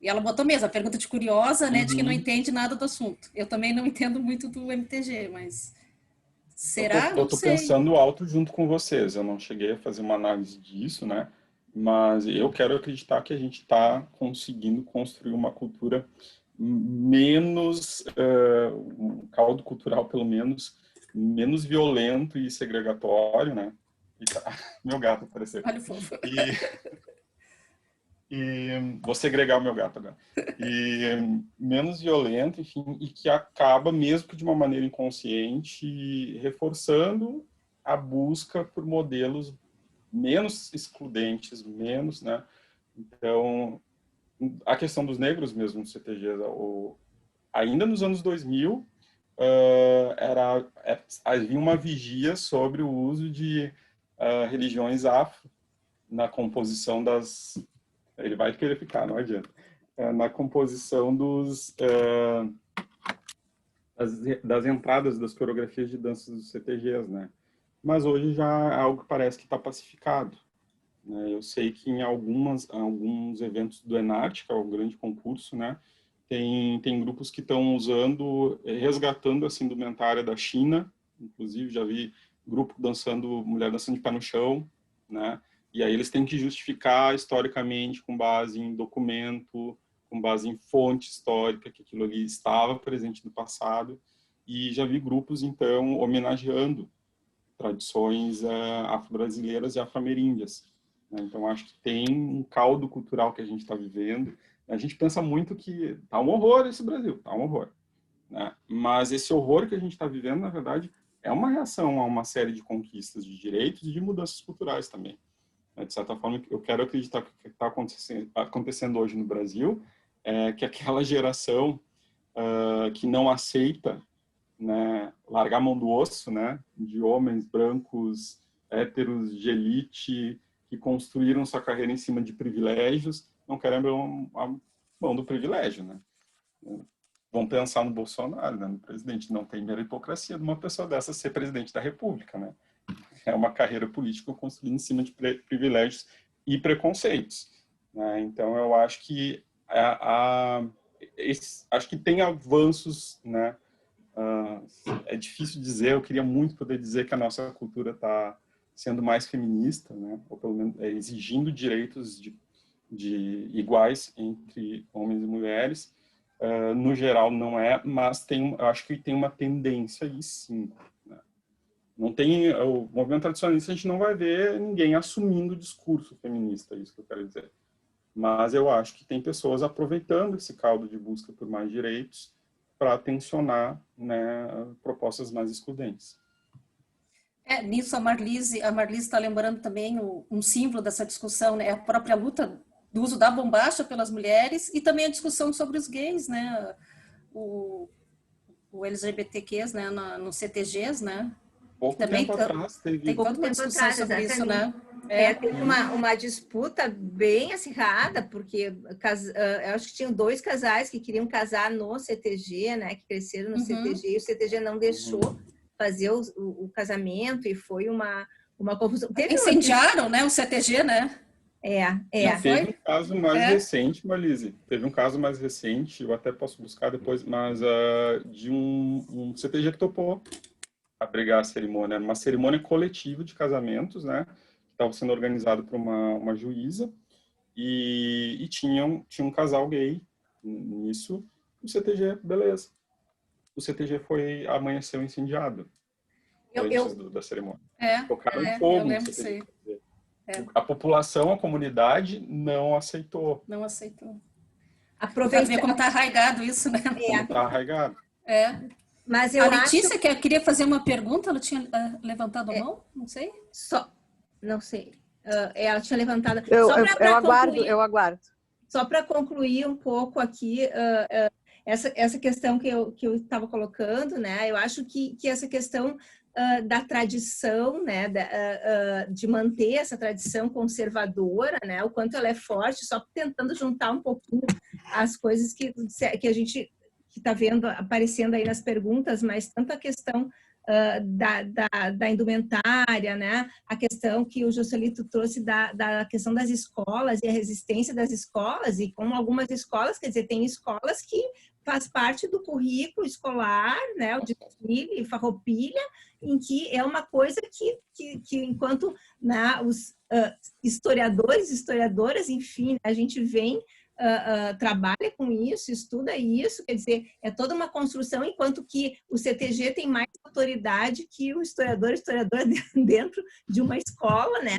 E ela botou mesmo a pergunta de curiosa, né, de que não entende nada do assunto. Eu também não entendo muito do MTG, mas será? Eu tô pensando alto junto com vocês. Eu não cheguei a fazer uma análise disso, né, mas eu quero acreditar que a gente está conseguindo construir uma cultura menos, um caldo cultural, pelo menos, menos violento e segregatório, né? Meu gato apareceu. Olha o fofo. E vou segregar o meu gato agora. E menos violento, enfim, e que acaba, mesmo que de uma maneira inconsciente, reforçando a busca por modelos menos excludentes, menos, né? Então, a questão dos negros mesmo no CTG, ainda nos anos 2000, havia uma vigia sobre o uso de religiões afro na composição das... Ele vai querer ficar, não adianta. Na composição das entradas das coreografias de danças dos CTGs, né? Mas hoje já é algo que parece que está pacificado, né? Eu sei que em alguns eventos do Enart, que é o grande concurso, né, tem grupos que estão resgatando essa indumentária da China, inclusive já vi grupo mulher dançando de pé no chão, né? E aí eles têm que justificar historicamente com base em documento, com base em fonte histórica, que aquilo ali estava presente no passado. E já vi grupos, então, homenageando tradições afro-brasileiras e afro-ameríndias. Então, acho que tem um caldo cultural que a gente está vivendo. A gente pensa muito que está um horror esse Brasil, está um horror, né? Mas esse horror que a gente está vivendo, na verdade, é uma reação a uma série de conquistas de direitos e de mudanças culturais também. De certa forma, eu quero acreditar que o que está acontecendo hoje no Brasil é que aquela geração que não aceita, né, largar a mão do osso, né, de homens brancos, héteros, de elite, que construíram sua carreira em cima de privilégios, não querem abrir a mão do privilégio, né? Vão pensar no Bolsonaro, né, no presidente. Não tem meritocracia de uma pessoa dessa ser presidente da República, né? É uma carreira política construída em cima de privilégios e preconceitos, né? Então, eu acho que acho que tem avanços, né? É difícil dizer, eu queria muito poder dizer que a nossa cultura está sendo mais feminista, né? Ou pelo menos exigindo direitos iguais entre homens e mulheres. No geral não é, mas eu acho que tem uma tendência aí sim, né? Não tem, o movimento tradicionalista, a gente não vai ver ninguém assumindo o discurso feminista, é isso que eu quero dizer. Mas eu acho que tem pessoas aproveitando esse caldo de busca por mais direitos para tensionar, né, propostas mais excludentes. Nisso a Marlise está lembrando também um símbolo dessa discussão, né, a própria luta do uso da bombacha pelas mulheres e também a discussão sobre os gays, né, o LGBTQs, né, nos CTGs, né. Pouco também tempo atrás teve... Tem toda uma discussão sobre isso, né. Teve uma disputa bem acirrada, porque eu acho que tinham 2 casais que queriam casar no CTG, né, que cresceram no CTG, e o CTG não deixou fazer o casamento, e foi uma confusão. Incendiaram, né, o CTG, né? Teve um caso mais recente, Marlise. Teve um caso mais recente, eu até posso buscar depois, mas de um CTG que topou abrigar a cerimônia. Era uma cerimônia coletiva de casamentos, né? Que estava sendo organizado por uma juíza, e tinha um casal gay nisso. O CTG, beleza. O CTG amanheceu incendiado antes da cerimônia. Tocaram fogo. Eu lembro disso aí. A população, a comunidade, não aceitou. Não aceitou. Aproveitar ver como está arraigado isso, né? Como está arraigado. Mas a Letícia queria fazer uma pergunta, ela tinha levantado a mão? Não sei. Não sei. Ela tinha levantado. Eu aguardo. Só para concluir um pouco aqui, essa questão que eu estava colocando, né? Eu acho que essa questão da tradição, né, de manter essa tradição conservadora, né, o quanto ela é forte, só tentando juntar um pouquinho as coisas que a gente está vendo aparecendo aí nas perguntas, mas tanto a questão da indumentária, né, a questão que o Joselito trouxe da questão das escolas e a resistência das escolas, e como algumas escolas, quer dizer, tem escolas que faz parte do currículo escolar, né, o desfile, farroupilha, em que é uma coisa que enquanto, né, os historiadores, historiadoras, enfim, a gente vem trabalha com isso, estuda isso, quer dizer, é toda uma construção, enquanto que o CTG tem mais autoridade que o historiadora dentro de uma escola, né,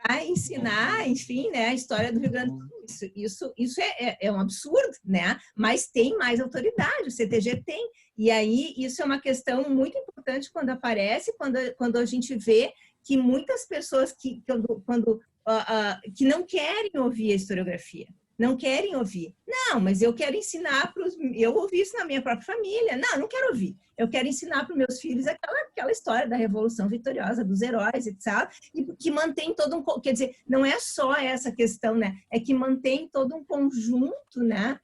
para ensinar, enfim, né, a história do Rio Grande do Sul. Isso é um absurdo, né, mas tem mais autoridade, o CTG tem, e aí isso é uma questão muito importante quando aparece, quando a gente vê que muitas pessoas que não querem ouvir a historiografia, não querem ouvir. Não, mas eu quero ensinar para os... Eu ouvi isso na minha própria família. Não quero ouvir. Eu quero ensinar para os meus filhos aquela história da Revolução Vitoriosa, dos heróis, etc. E que mantém todo um... Quer dizer, não é só essa questão, né? É que mantém todo um conjunto, né?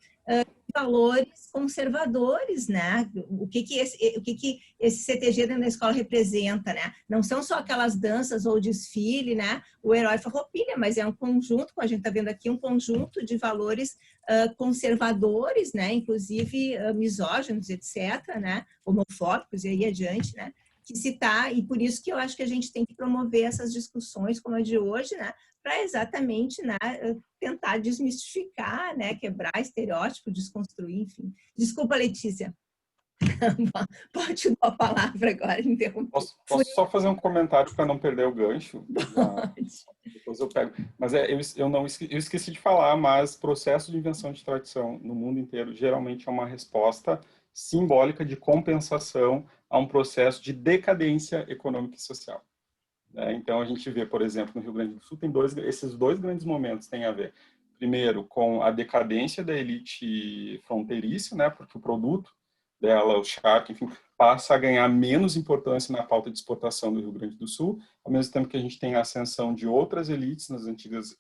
Valores conservadores, né? O que esse CTG dentro da escola representa, né? Não são só aquelas danças ou desfile, né? O herói farroupilha, mas é um conjunto, como a gente está vendo aqui, um conjunto de valores conservadores, né? Inclusive misóginos, etc., né? Homofóbicos e aí adiante, né? Que se tá, e por isso que eu acho que a gente tem que promover essas discussões como a de hoje, né? Para exatamente, né, tentar desmistificar, né, quebrar estereótipo, desconstruir, enfim. Desculpa, Letícia. Pode dar a palavra agora, interromper. Posso só fazer um comentário para não perder o gancho? Depois eu pego. Mas eu esqueci de falar, mas processo de invenção de tradição no mundo inteiro geralmente é uma resposta simbólica de compensação a um processo de decadência econômica e social. Então, a gente vê, por exemplo, no Rio Grande do Sul, esses dois grandes momentos têm a ver, primeiro, com a decadência da elite fronteiriça, né, porque o produto dela, o charque, enfim, passa a ganhar menos importância na pauta de exportação do Rio Grande do Sul, ao mesmo tempo que a gente tem a ascensão de outras elites nas antigas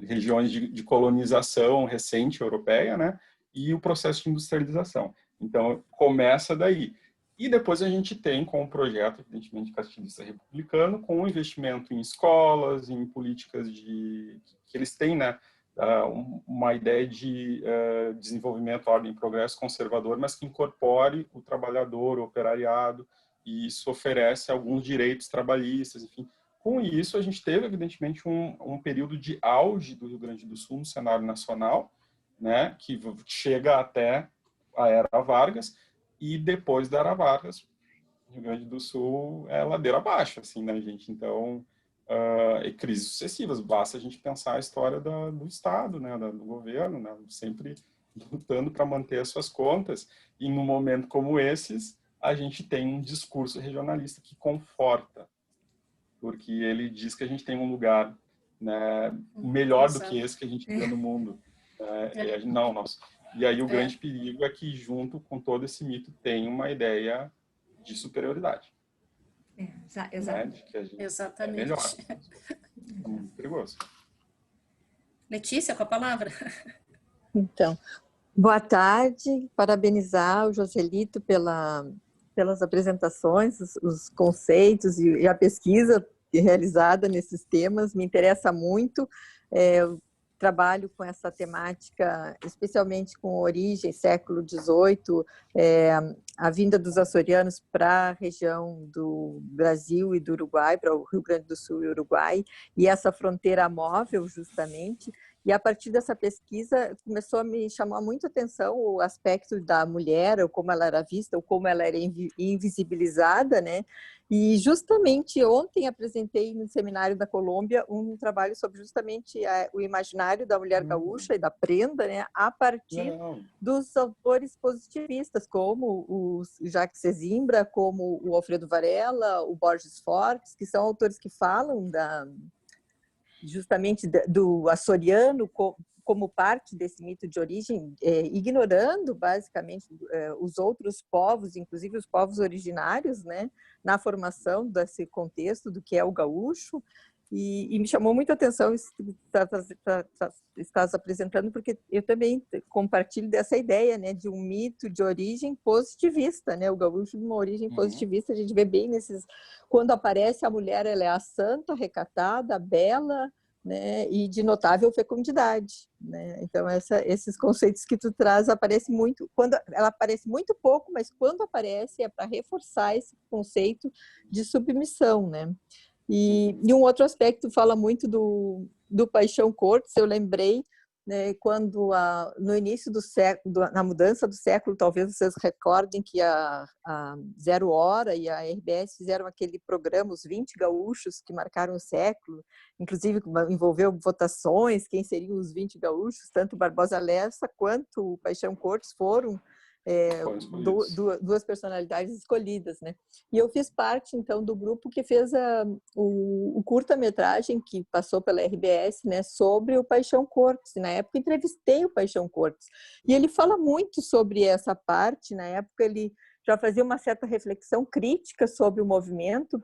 regiões de colonização recente europeia, né, e o processo de industrialização. Então, começa daí. E depois a gente tem, com o projeto, evidentemente, castilhista republicano, com o investimento em escolas, em políticas que eles têm, né, uma ideia de desenvolvimento, ordem e progresso conservador, mas que incorpore o trabalhador, o operariado, e isso oferece alguns direitos trabalhistas, enfim. Com isso, a gente teve, evidentemente, um período de auge do Rio Grande do Sul no cenário nacional, né, que chega até a Era Vargas, e depois da Era Vargas, Rio Grande do Sul é ladeira abaixo, assim, né, gente? Então, crises sucessivas. Basta a gente pensar a história do Estado, né, do governo, né, sempre lutando para manter as suas contas. E num momento como esses, a gente tem um discurso regionalista que conforta, porque ele diz que a gente tem um lugar, né, melhor do que esse que a gente vê no mundo. Não, nossa. E aí o grande perigo é que, junto com todo esse mito, tem uma ideia de superioridade. Exatamente. Né? De que a gente Exatamente. é melhor. É muito perigoso. Letícia, com a palavra. Então, boa tarde. Parabenizar o Joselito pelas apresentações, os conceitos e a pesquisa realizada nesses temas. Me interessa muito. Trabalho com essa temática, especialmente com origem, século XVIII, a vinda dos açorianos para a região do Brasil e do Uruguai, para o Rio Grande do Sul e Uruguai, e essa fronteira móvel, justamente. E a partir dessa pesquisa, começou a me chamar muito a atenção o aspecto da mulher, ou como ela era vista, ou como ela era invisibilizada, né? E justamente ontem apresentei no Seminário da Colômbia um trabalho sobre justamente o imaginário da mulher gaúcha e da prenda, né, a partir dos autores positivistas, como o Jacques Sesimbra, como o Alfredo Varela, o Borges Fortes, que são autores que falam justamente do açoriano como parte desse mito de origem, ignorando basicamente os outros povos, inclusive os povos originários, né, na formação desse contexto do que é o gaúcho. E me chamou muito a atenção isso que estás apresentando, porque eu também compartilho dessa ideia, né, de um mito de origem positivista, né, o gaúcho de uma origem positivista. A gente vê bem quando aparece a mulher, ela é a santa, recatada, bela, né, e de notável fecundidade, né? Então esses conceitos que tu traz aparecem muito, quando ela aparece muito pouco, mas quando aparece é para reforçar esse conceito de submissão, né? E um outro aspecto fala muito do Paixão Cortes. Eu lembrei né, quando no início do século, na mudança do século, talvez vocês recordem que a Zero Hora e a RBS fizeram aquele programa, Os 20 Gaúchos, que marcaram o século, inclusive envolveu votações, quem seriam os 20 gaúchos, tanto Barbosa Lessa quanto o Paixão Cortes foram duas personalidades escolhidas, né? E eu fiz parte, então, do grupo que fez o curta-metragem que passou pela RBS, né, sobre o Paixão Cortes. Na época, entrevistei o Paixão Cortes. E ele fala muito sobre essa parte. Na época, ele já fazia uma certa reflexão crítica sobre o movimento.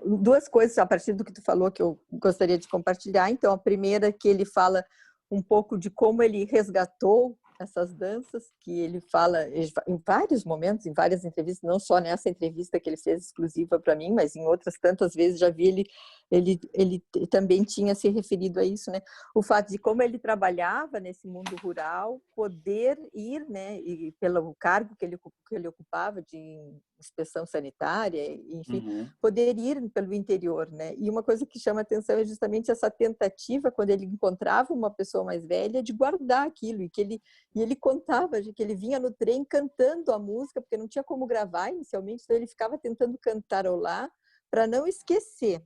Duas coisas, a partir do que tu falou, que eu gostaria de compartilhar. Então, a primeira é que ele fala um pouco de como ele resgatou essas danças, que ele fala em vários momentos, em várias entrevistas, não só nessa entrevista que ele fez exclusiva para mim, mas em outras tantas vezes já vi ele também tinha se referido a isso, né? O fato de como ele trabalhava nesse mundo rural, poder ir, né, e pelo cargo que ele ocupava de inspeção sanitária, enfim, poder ir pelo interior, né? E uma coisa que chama atenção é justamente essa tentativa, quando ele encontrava uma pessoa mais velha, de guardar aquilo, e ele contava de que ele vinha no trem cantando a música, porque não tinha como gravar inicialmente, então ele ficava tentando cantarolar para não esquecer.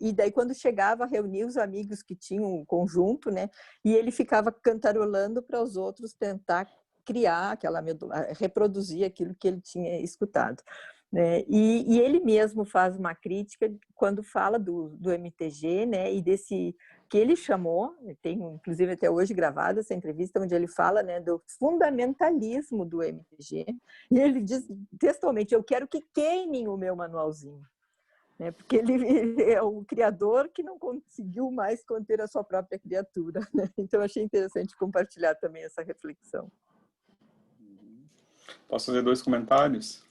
E daí, quando chegava, reunia os amigos que tinham um conjunto, né? E ele ficava cantarolando para os outros tentar criar reproduzir aquilo que ele tinha escutado, né? E ele mesmo faz uma crítica quando fala do MTG, né? E desse que ele chamou, tem inclusive até hoje gravada essa entrevista, onde ele fala, né, do fundamentalismo do MTG. E ele diz textualmente: eu quero que queimem o meu manualzinho. Porque ele é o criador que não conseguiu mais conter a sua própria criatura, né? Então, achei interessante compartilhar também essa reflexão. Posso fazer 2 comentários?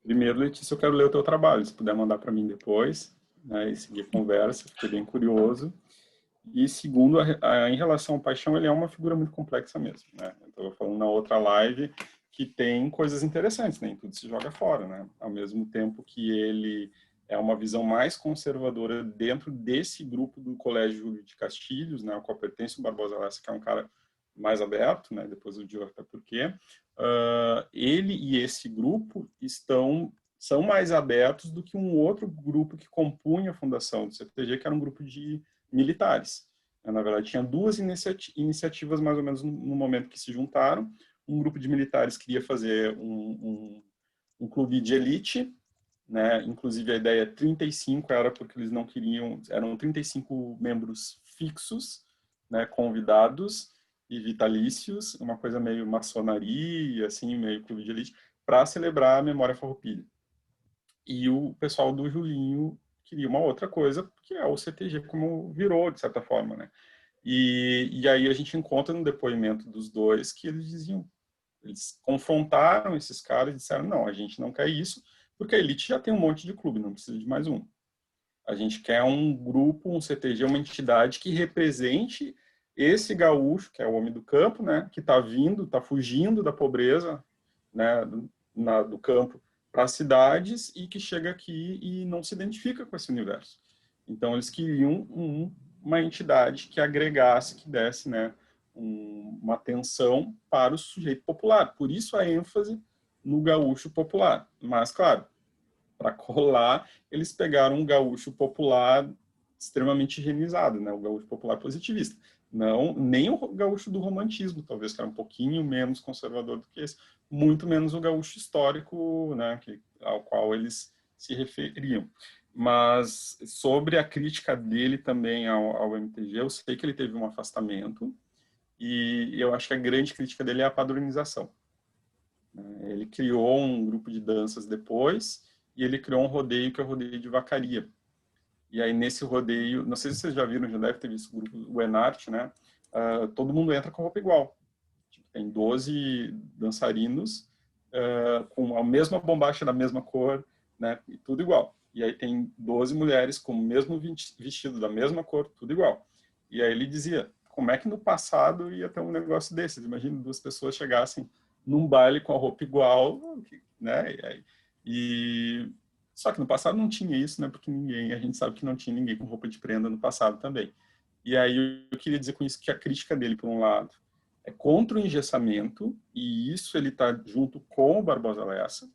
Primeiro, Letícia, eu quero ler o teu trabalho, se puder mandar para mim depois, né, e seguir a conversa, fiquei bem curioso. E segundo, em relação ao Paixão, ele é uma figura muito complexa mesmo, né? Eu estava falando na outra live que tem coisas interessantes, nem tudo se joga fora, né? Ao mesmo tempo que ele é uma visão mais conservadora dentro desse grupo do Colégio Júlio de Castilhos, né, ao qual pertence o Barbosa Lessa, que é um cara mais aberto, né, depois eu digo até porquê, ele e esse grupo são mais abertos do que um outro grupo que compunha a fundação do CTG, que era um grupo de militares. Na verdade, tinha 2 iniciativas mais ou menos no momento que se juntaram. Um grupo de militares queria fazer um clube de elite, né? Inclusive a ideia 35 era porque eles não queriam, eram 35 membros fixos, né, convidados e vitalícios, uma coisa meio maçonaria, assim, meio clube de elite, para celebrar a memória farroupilha. E o pessoal do Julinho queria uma outra coisa, que é o CTG como virou, de certa forma, né? E aí a gente encontra no depoimento dos dois que eles confrontaram esses caras e disseram: não, a gente não quer isso, porque a elite já tem um monte de clube, não precisa de mais um. A gente quer um grupo, um CTG, uma entidade que represente esse gaúcho, que é o homem do campo, né, que está fugindo da pobreza, né, do campo para as cidades e que chega aqui e não se identifica com esse universo. Então, eles queriam uma entidade que agregasse, que desse, né, uma atenção para o sujeito popular. Por isso a ênfase no gaúcho popular. Mas, claro, para colar, eles pegaram um gaúcho popular extremamente higienizado, né, o gaúcho popular positivista. Não, nem o gaúcho do romantismo, talvez, que era um pouquinho menos conservador do que esse, muito menos o gaúcho histórico, né, ao qual eles se referiam. Mas sobre a crítica dele também ao MTG, eu sei que ele teve um afastamento, e eu acho que a grande crítica dele é a padronização. Ele criou um grupo de danças depois, e ele criou um rodeio que é o rodeio de vacaria. E aí, nesse rodeio, não sei se vocês já viram, já deve ter visto o grupo, o Enarte, né? Todo mundo entra com roupa igual. Tem 12 dançarinos com a mesma bombacha da mesma cor, né? E tudo igual. E aí tem 12 mulheres com o mesmo vestido da mesma cor, tudo igual. E aí ele dizia: como é que no passado ia ter um negócio desses? Imagina 2 pessoas chegassem num baile com a roupa igual, né? Só que no passado não tinha isso, né? Porque a gente sabe que não tinha ninguém com roupa de prenda no passado também. E aí eu queria dizer com isso que a crítica dele, por um lado, é contra o engessamento, e isso ele está junto com o Barbosa Lessa,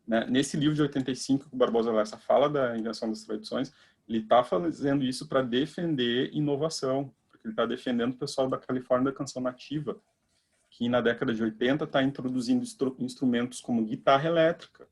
né? Nesse livro de 85, que o Barbosa Lessa fala da invenção das tradições, ele está fazendo isso para defender inovação, porque ele está defendendo o pessoal da Califórnia da canção nativa, que na década de 80 está introduzindo instrumentos como guitarra elétrica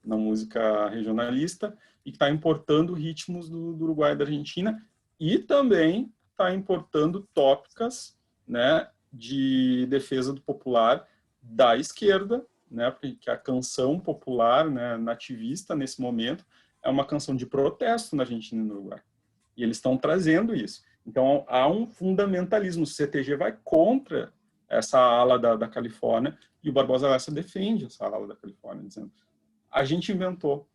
na música regionalista e que está importando ritmos do Uruguai e da Argentina, e também está importando tópicas, né, de defesa do popular da esquerda, né, porque a canção popular, né, nativista nesse momento é uma canção de protesto na Argentina e no Uruguai. E eles estão trazendo isso. Então há um fundamentalismo. O CTG vai contra essa ala da Califórnia e o Barbosa Lessa defende essa ala da Califórnia, dizendo: a gente inventou,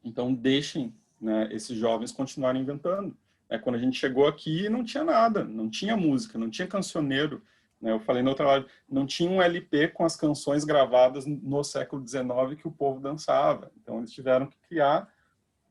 então deixem, né, esses jovens continuarem inventando. Quando a gente chegou aqui não tinha nada, não tinha música, não tinha cancioneiro, né? Eu falei na outra live, não tinha um LP com as canções gravadas no século XIX que o povo dançava. Então eles tiveram que criar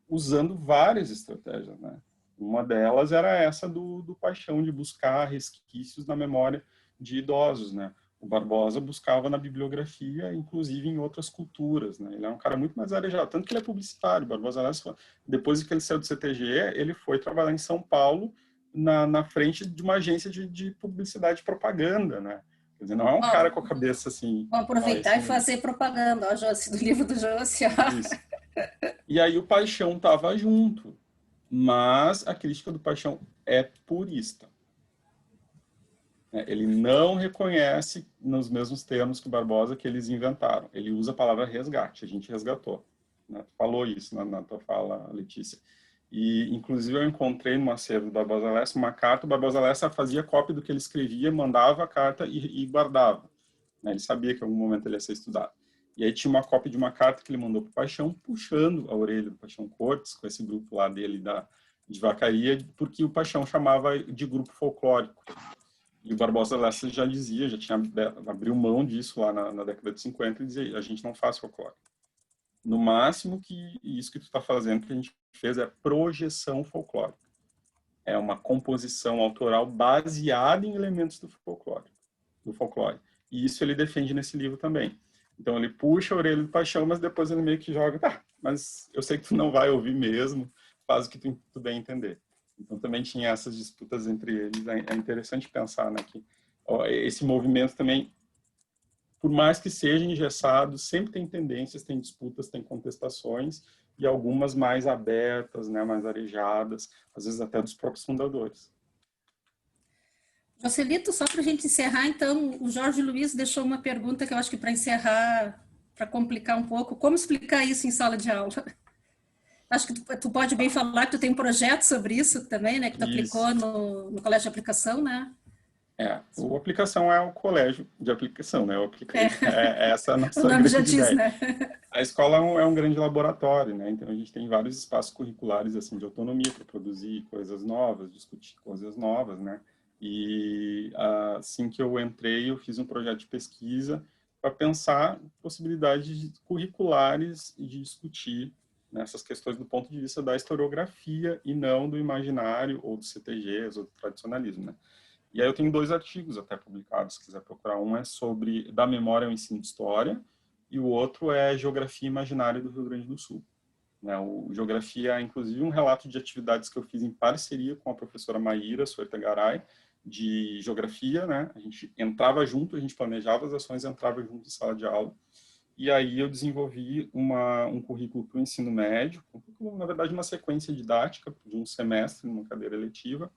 usando várias estratégias, né? Uma delas era essa do paixão de buscar resquícios na memória de idosos, né? O Barbosa buscava na bibliografia, inclusive em outras culturas, né? Ele é um cara muito mais arejado, tanto que ele é publicitário. O Barbosa Lessa, depois que ele saiu do CTG, ele foi trabalhar em São Paulo, na frente de uma agência de publicidade e propaganda, né? Quer dizer, não é um cara com a cabeça assim... Vou aproveitar e fazer propaganda, ó, Josi, do livro do Josi. Isso. E aí o Paixão estava junto, mas a crítica do Paixão é purista. Ele não reconhece nos mesmos termos que o Barbosa que eles inventaram. Ele usa a palavra resgate, a gente resgatou. Né? Tu falou isso na tua fala, Letícia. E, inclusive, eu encontrei no acervo do Barbosa Lessa uma carta. O Barbosa Lessa fazia cópia do que ele escrevia, mandava a carta e guardava. Né? Ele sabia que em algum momento ele ia ser estudado. E aí tinha uma cópia de uma carta que ele mandou para o Paixão, puxando a orelha do Paixão Cortes, com esse grupo lá dele de vacaria, porque o Paixão chamava de grupo folclórico. E o Barbosa Lessa já dizia, já tinha abriu mão disso lá na década de 50 e dizia: a gente não faz folclore. No máximo, que isso que tu está fazendo, que a gente fez é projeção folclórica. É uma composição autoral baseada em elementos do folclore. E isso ele defende nesse livro também. Então ele puxa a orelha do Paixão, mas depois ele meio que joga: tá, mas eu sei que tu não vai ouvir mesmo, faz o que tu bem entender. Então também tinha essas disputas entre eles. É interessante pensar, né, que esse movimento também, por mais que seja engessado, sempre tem tendências, tem disputas, tem contestações, e algumas mais abertas, né, mais arejadas, às vezes até dos próprios fundadores. Joselito, só para a gente encerrar, então, o Jorge Luiz deixou uma pergunta que eu acho que para encerrar, para complicar um pouco: como explicar isso em sala de aula? Acho que tu pode bem falar que tu tem um projeto sobre isso também, né? Que tu aplicou no Colégio de Aplicação, né? O Aplicação é o colégio de aplicação, né? Essa a nossa o nome já grande diz, ideia. Né? A escola é um grande laboratório, né? Então a gente tem vários espaços curriculares assim de autonomia para produzir coisas novas, discutir coisas novas, né? E assim que eu entrei, eu fiz um projeto de pesquisa para pensar possibilidades curriculares e de discutir nessas questões do ponto de vista da historiografia e não do imaginário ou dos CTGs ou do tradicionalismo, né? E aí eu tenho 2 artigos até publicados, se quiser procurar. Um é sobre da memória ao ensino de história e o outro é geografia imaginária do Rio Grande do Sul. Né? O geografia é, inclusive, um relato de atividades que eu fiz em parceria com a professora Maíra Suertegaray, de geografia, né? A gente entrava junto, a gente planejava as ações, entrava junto em sala de aula. E aí eu desenvolvi um currículo para o ensino médio, na verdade uma sequência didática de um semestre numa cadeira eletiva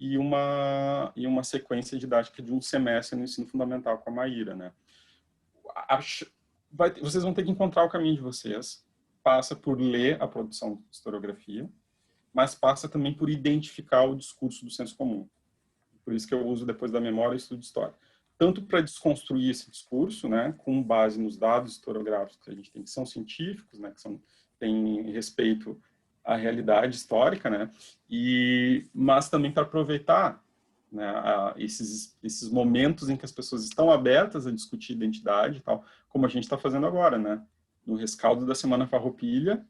e uma sequência didática de um semestre no ensino fundamental com a Maíra, né? Vocês vão ter que encontrar o caminho de vocês. Passa por ler a produção de historiografia, mas passa também por identificar o discurso do senso comum. Por isso que eu uso, depois da memória, o estudo de história. Tanto para desconstruir esse discurso, né, com base nos dados historiográficos que a gente tem, que são científicos, né, têm respeito à realidade histórica, né, mas também para aproveitar, né, esses momentos em que as pessoas estão abertas a discutir identidade e tal, como a gente está fazendo agora, né, no rescaldo da Semana Farroupilha.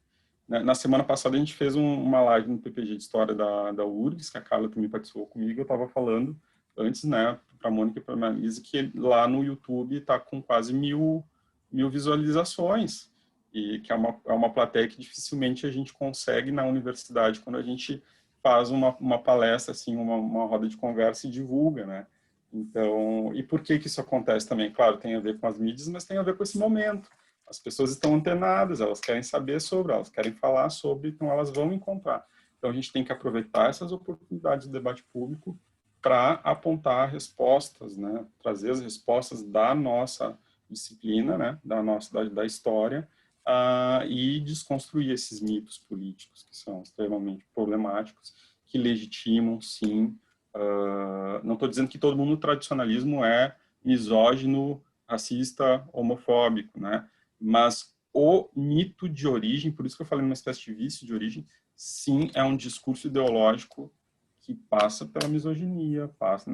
né? Na semana passada a gente fez uma live no PPG de História da URGS, que a Carla também participou comigo, eu estava falando antes, né, para a Mônica e para a Marisa, que lá no YouTube está com quase 1000 visualizações, e que é uma plateia que dificilmente a gente consegue na universidade quando a gente faz uma palestra, assim, uma roda de conversa e divulga, né? Então, e por que isso acontece também? Claro, tem a ver com as mídias, mas tem a ver com esse momento. As pessoas estão antenadas, elas querem saber sobre, elas querem falar sobre, então elas vão encontrar. Então a gente tem que aproveitar essas oportunidades de debate público para apontar respostas, né? Trazer as respostas da nossa disciplina, né? Da história, e desconstruir esses mitos políticos que são extremamente problemáticos, que legitimam, sim. Não estou dizendo que todo mundo no tradicionalismo é misógino, racista, homofóbico, né? Mas o mito de origem, por isso que eu falei numa espécie de vício de origem, sim, é um discurso ideológico que passa pela misoginia, passa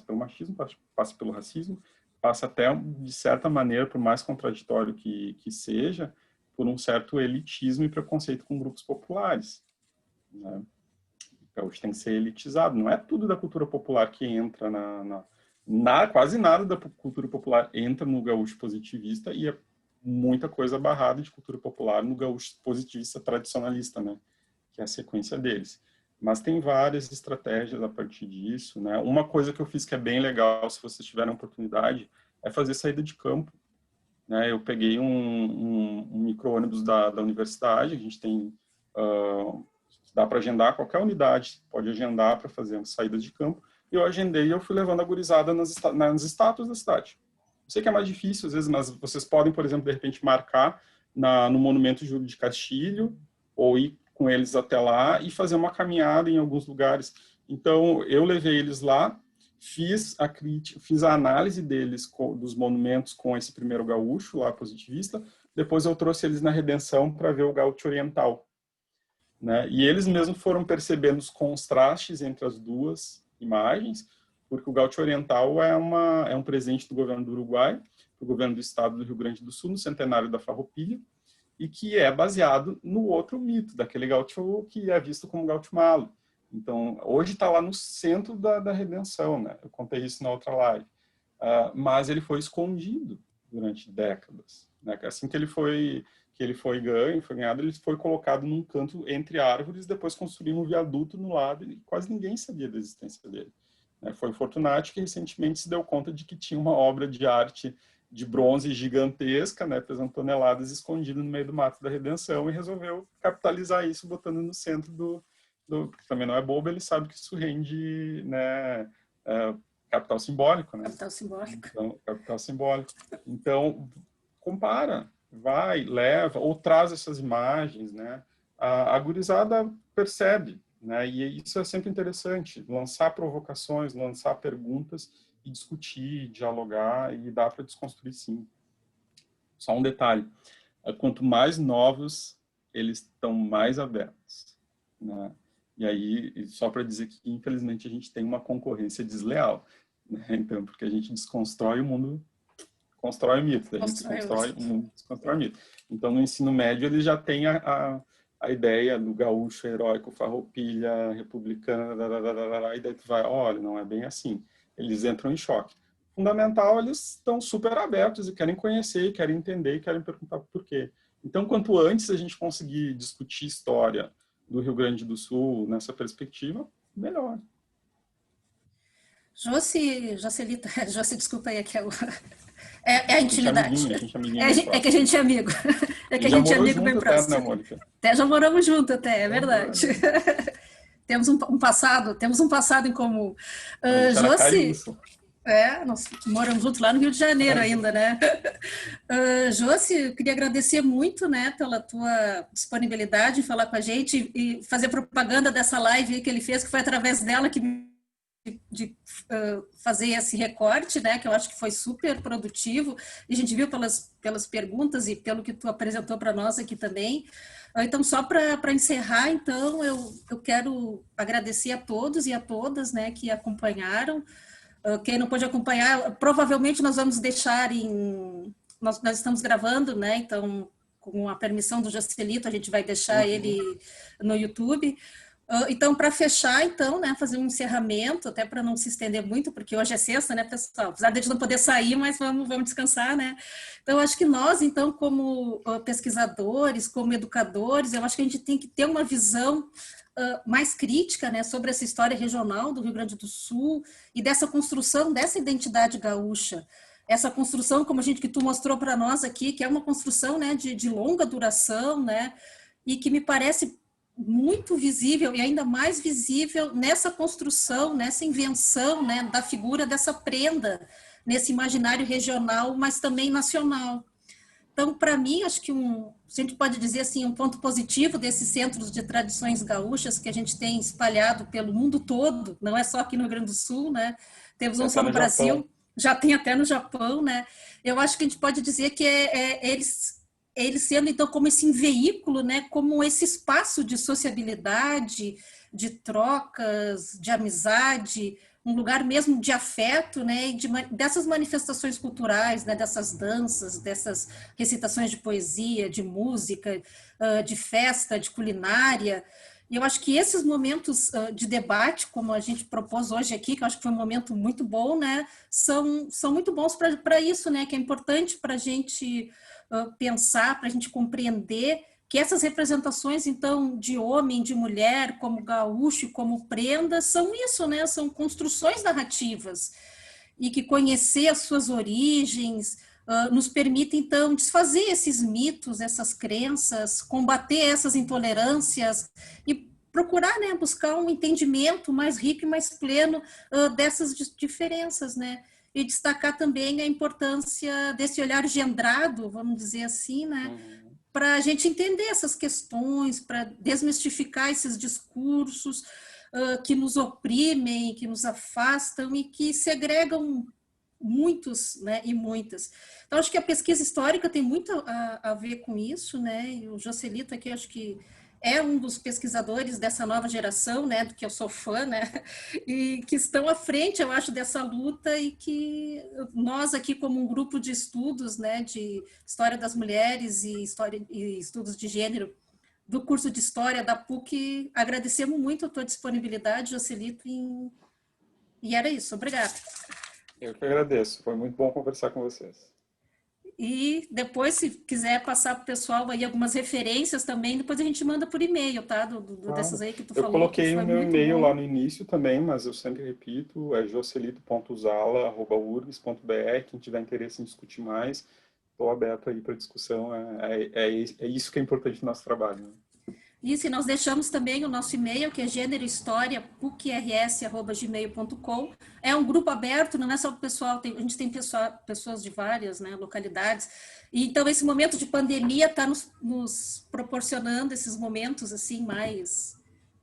pelo machismo, passa pelo racismo, passa até, de certa maneira, por mais contraditório que seja, por um certo elitismo e preconceito com grupos populares, né? Então, hoje tem que ser elitizado. Não é tudo da cultura popular que entra quase nada da cultura popular entra no gaúcho positivista, e é muita coisa barrada de cultura popular no gaúcho positivista tradicionalista, né? Que é a sequência deles. Mas tem várias estratégias a partir disso, né? Uma coisa que eu fiz que é bem legal, se vocês tiverem oportunidade, é fazer saída de campo, né? Eu peguei um micro-ônibus da universidade, a gente tem... dá para agendar qualquer unidade, pode agendar para fazer saídas de campo, e eu agendei e eu fui levando a gurizada nas estátuas da cidade. Eu sei que é mais difícil, às vezes, mas vocês podem, por exemplo, de repente, marcar no Monumento Júlio de Castilho, ou ir com eles até lá e fazer uma caminhada em alguns lugares. Então, eu levei eles lá, fiz a análise deles, dos monumentos com esse primeiro gaúcho, lá positivista, depois eu trouxe eles na Redenção para ver o gaúcho oriental, né? E eles mesmos foram percebendo os contrastes entre as duas imagens, porque o gaúcho oriental é um presente do governo do Uruguai, do governo do estado do Rio Grande do Sul, no centenário da Farroupilha, e que é baseado no outro mito, daquele gaúcho que é visto como gaúcho malo. Então, hoje está lá no centro da redenção, né? Eu contei isso na outra live. Mas ele foi escondido durante décadas, né? Assim que ele foi ganhado, ele foi colocado num canto entre árvores, depois construíram um viaduto no lado e quase ninguém sabia da existência dele. Foi o Fortunati que recentemente se deu conta de que tinha uma obra de arte de bronze gigantesca, né, pesando toneladas, escondida no meio do mato da Redenção, e resolveu capitalizar isso, botando no centro também não é bobo, ele sabe que isso rende, né, capital simbólico, né? Capital simbólico. Então, capital simbólico. Então, compara, vai, leva, ou traz essas imagens, né? A gurizada percebe, né? E isso é sempre interessante, lançar provocações, lançar perguntas e discutir, dialogar, e dá para desconstruir, sim. Só um detalhe, quanto mais novos, eles estão mais abertos, né? E aí, só para dizer que, infelizmente, a gente tem uma concorrência desleal, né? Então, porque a gente desconstrói o mundo, constrói o mito, a gente desconstrói o mundo, desconstrói o mito. Então, no ensino médio, ele já tem a ideia do gaúcho heróico, farroupilha, republicana, e daí tu vai, olha, não é bem assim. Eles entram em choque. Fundamental, eles estão super abertos e querem conhecer, querem entender e querem perguntar por quê. Então, quanto antes a gente conseguir discutir história do Rio Grande do Sul nessa perspectiva, melhor. Jocelita, desculpa aí, é que é a intimidade. A gente é amiguinho, é que a gente é amigo. É que a gente é amigo bem próximo. Até, né, Mônica? Até já moramos junto, é verdade. Temos um passado em comum. Josi, nós moramos juntos lá no Rio de Janeiro ainda, né? Josi, eu queria agradecer muito, né, pela tua disponibilidade em falar com a gente e fazer propaganda dessa live que ele fez, que foi através dela de fazer esse recorte, né, que eu acho que foi super produtivo, e a gente viu pelas perguntas e pelo que tu apresentou para nós aqui também. Então, só para encerrar, então, eu quero agradecer a todos e a todas, né, que acompanharam. Quem não pôde acompanhar, provavelmente nós vamos deixar nós estamos gravando, né, então com a permissão do Joselito, a gente vai deixar ele no YouTube. Então, para fechar, então, né, fazer um encerramento, até para não se estender muito, porque hoje é sexta, né, pessoal? Apesar de a gente não poder sair, mas vamos descansar, né? Então, acho que nós, então, como pesquisadores, como educadores, eu acho que a gente tem que ter uma visão mais crítica, né, sobre essa história regional do Rio Grande do Sul e dessa construção dessa identidade gaúcha. Essa construção, como que tu mostrou para nós aqui, que é uma construção, né, de longa duração, né, e que me parece muito visível e ainda mais visível nessa construção, nessa invenção, né, da figura dessa prenda nesse imaginário regional, mas também nacional. Então, para mim, acho que a gente pode dizer assim, um ponto positivo desses centros de tradições gaúchas que a gente tem espalhado pelo mundo todo, não é só aqui no Rio Grande do Sul, né? Temos não só no Brasil, já tem até no Japão, né? Eu acho que a gente pode dizer que eles sendo, então, como esse veículo, né, como esse espaço de sociabilidade, de trocas, de amizade, um lugar mesmo de afeto, né, e dessas manifestações culturais, né, dessas danças, dessas recitações de poesia, de música, de festa, de culinária. E eu acho que esses momentos de debate, como a gente propôs hoje aqui, que eu acho que foi um momento muito bom, né, são muito bons para isso, né, que é importante para a gente pensar, para a gente compreender que essas representações, então, de homem, de mulher, como gaúcho, como prenda, são isso, né? São construções narrativas e que conhecer as suas origens nos permite, então, desfazer esses mitos, essas crenças, combater essas intolerâncias e procurar, né, buscar um entendimento mais rico e mais pleno dessas diferenças, né? E destacar também a importância desse olhar gendrado, vamos dizer assim, né? Para a gente entender essas questões, para desmistificar esses discursos que nos oprimem, que nos afastam e que segregam muitos, né, e muitas. Então, acho que a pesquisa histórica tem muito a ver com isso, né, e o Joselito aqui, acho que é um dos pesquisadores dessa nova geração, né, do que eu sou fã, né, e que estão à frente, eu acho, dessa luta e que nós aqui como um grupo de estudos, né, de história das mulheres e história e estudos de gênero do curso de história da PUC, agradecemos muito a tua disponibilidade, Joselito, e era isso. Obrigada. Eu que agradeço. Foi muito bom conversar com vocês. E depois, se quiser passar para o pessoal aí algumas referências também, depois a gente manda por e-mail, tá? Claro. Dessas aí que tu Eu falou. coloquei o meu e-mail bom. lá no início também, mas eu sempre repito, é joselito.zala@urgs.br. Quem tiver interesse em discutir mais, estou aberto aí para discussão. É isso que é importante no nosso trabalho. Né? Isso, e nós deixamos também o nosso e-mail, que é gênerohistoria.pucrs@gmail.com. É um grupo aberto, não é só o pessoal, a gente tem pessoas de várias, né, localidades. E, então, esse momento de pandemia está nos proporcionando esses momentos assim mais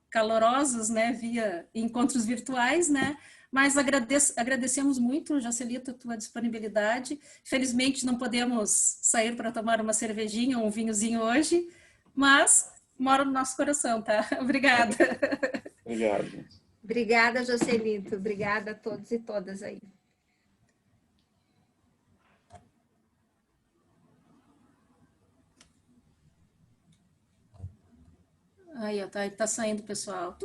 calorosos, né, via encontros virtuais, né? Mas agradecemos muito, Joselito, a tua disponibilidade. Felizmente não podemos sair para tomar uma cervejinha ou um vinhozinho hoje, mas mora no nosso coração, tá? Obrigada. Obrigado, gente. Obrigada, Joselito. Obrigada a todos e todas aí. Aí, ó, tá saindo, pessoal.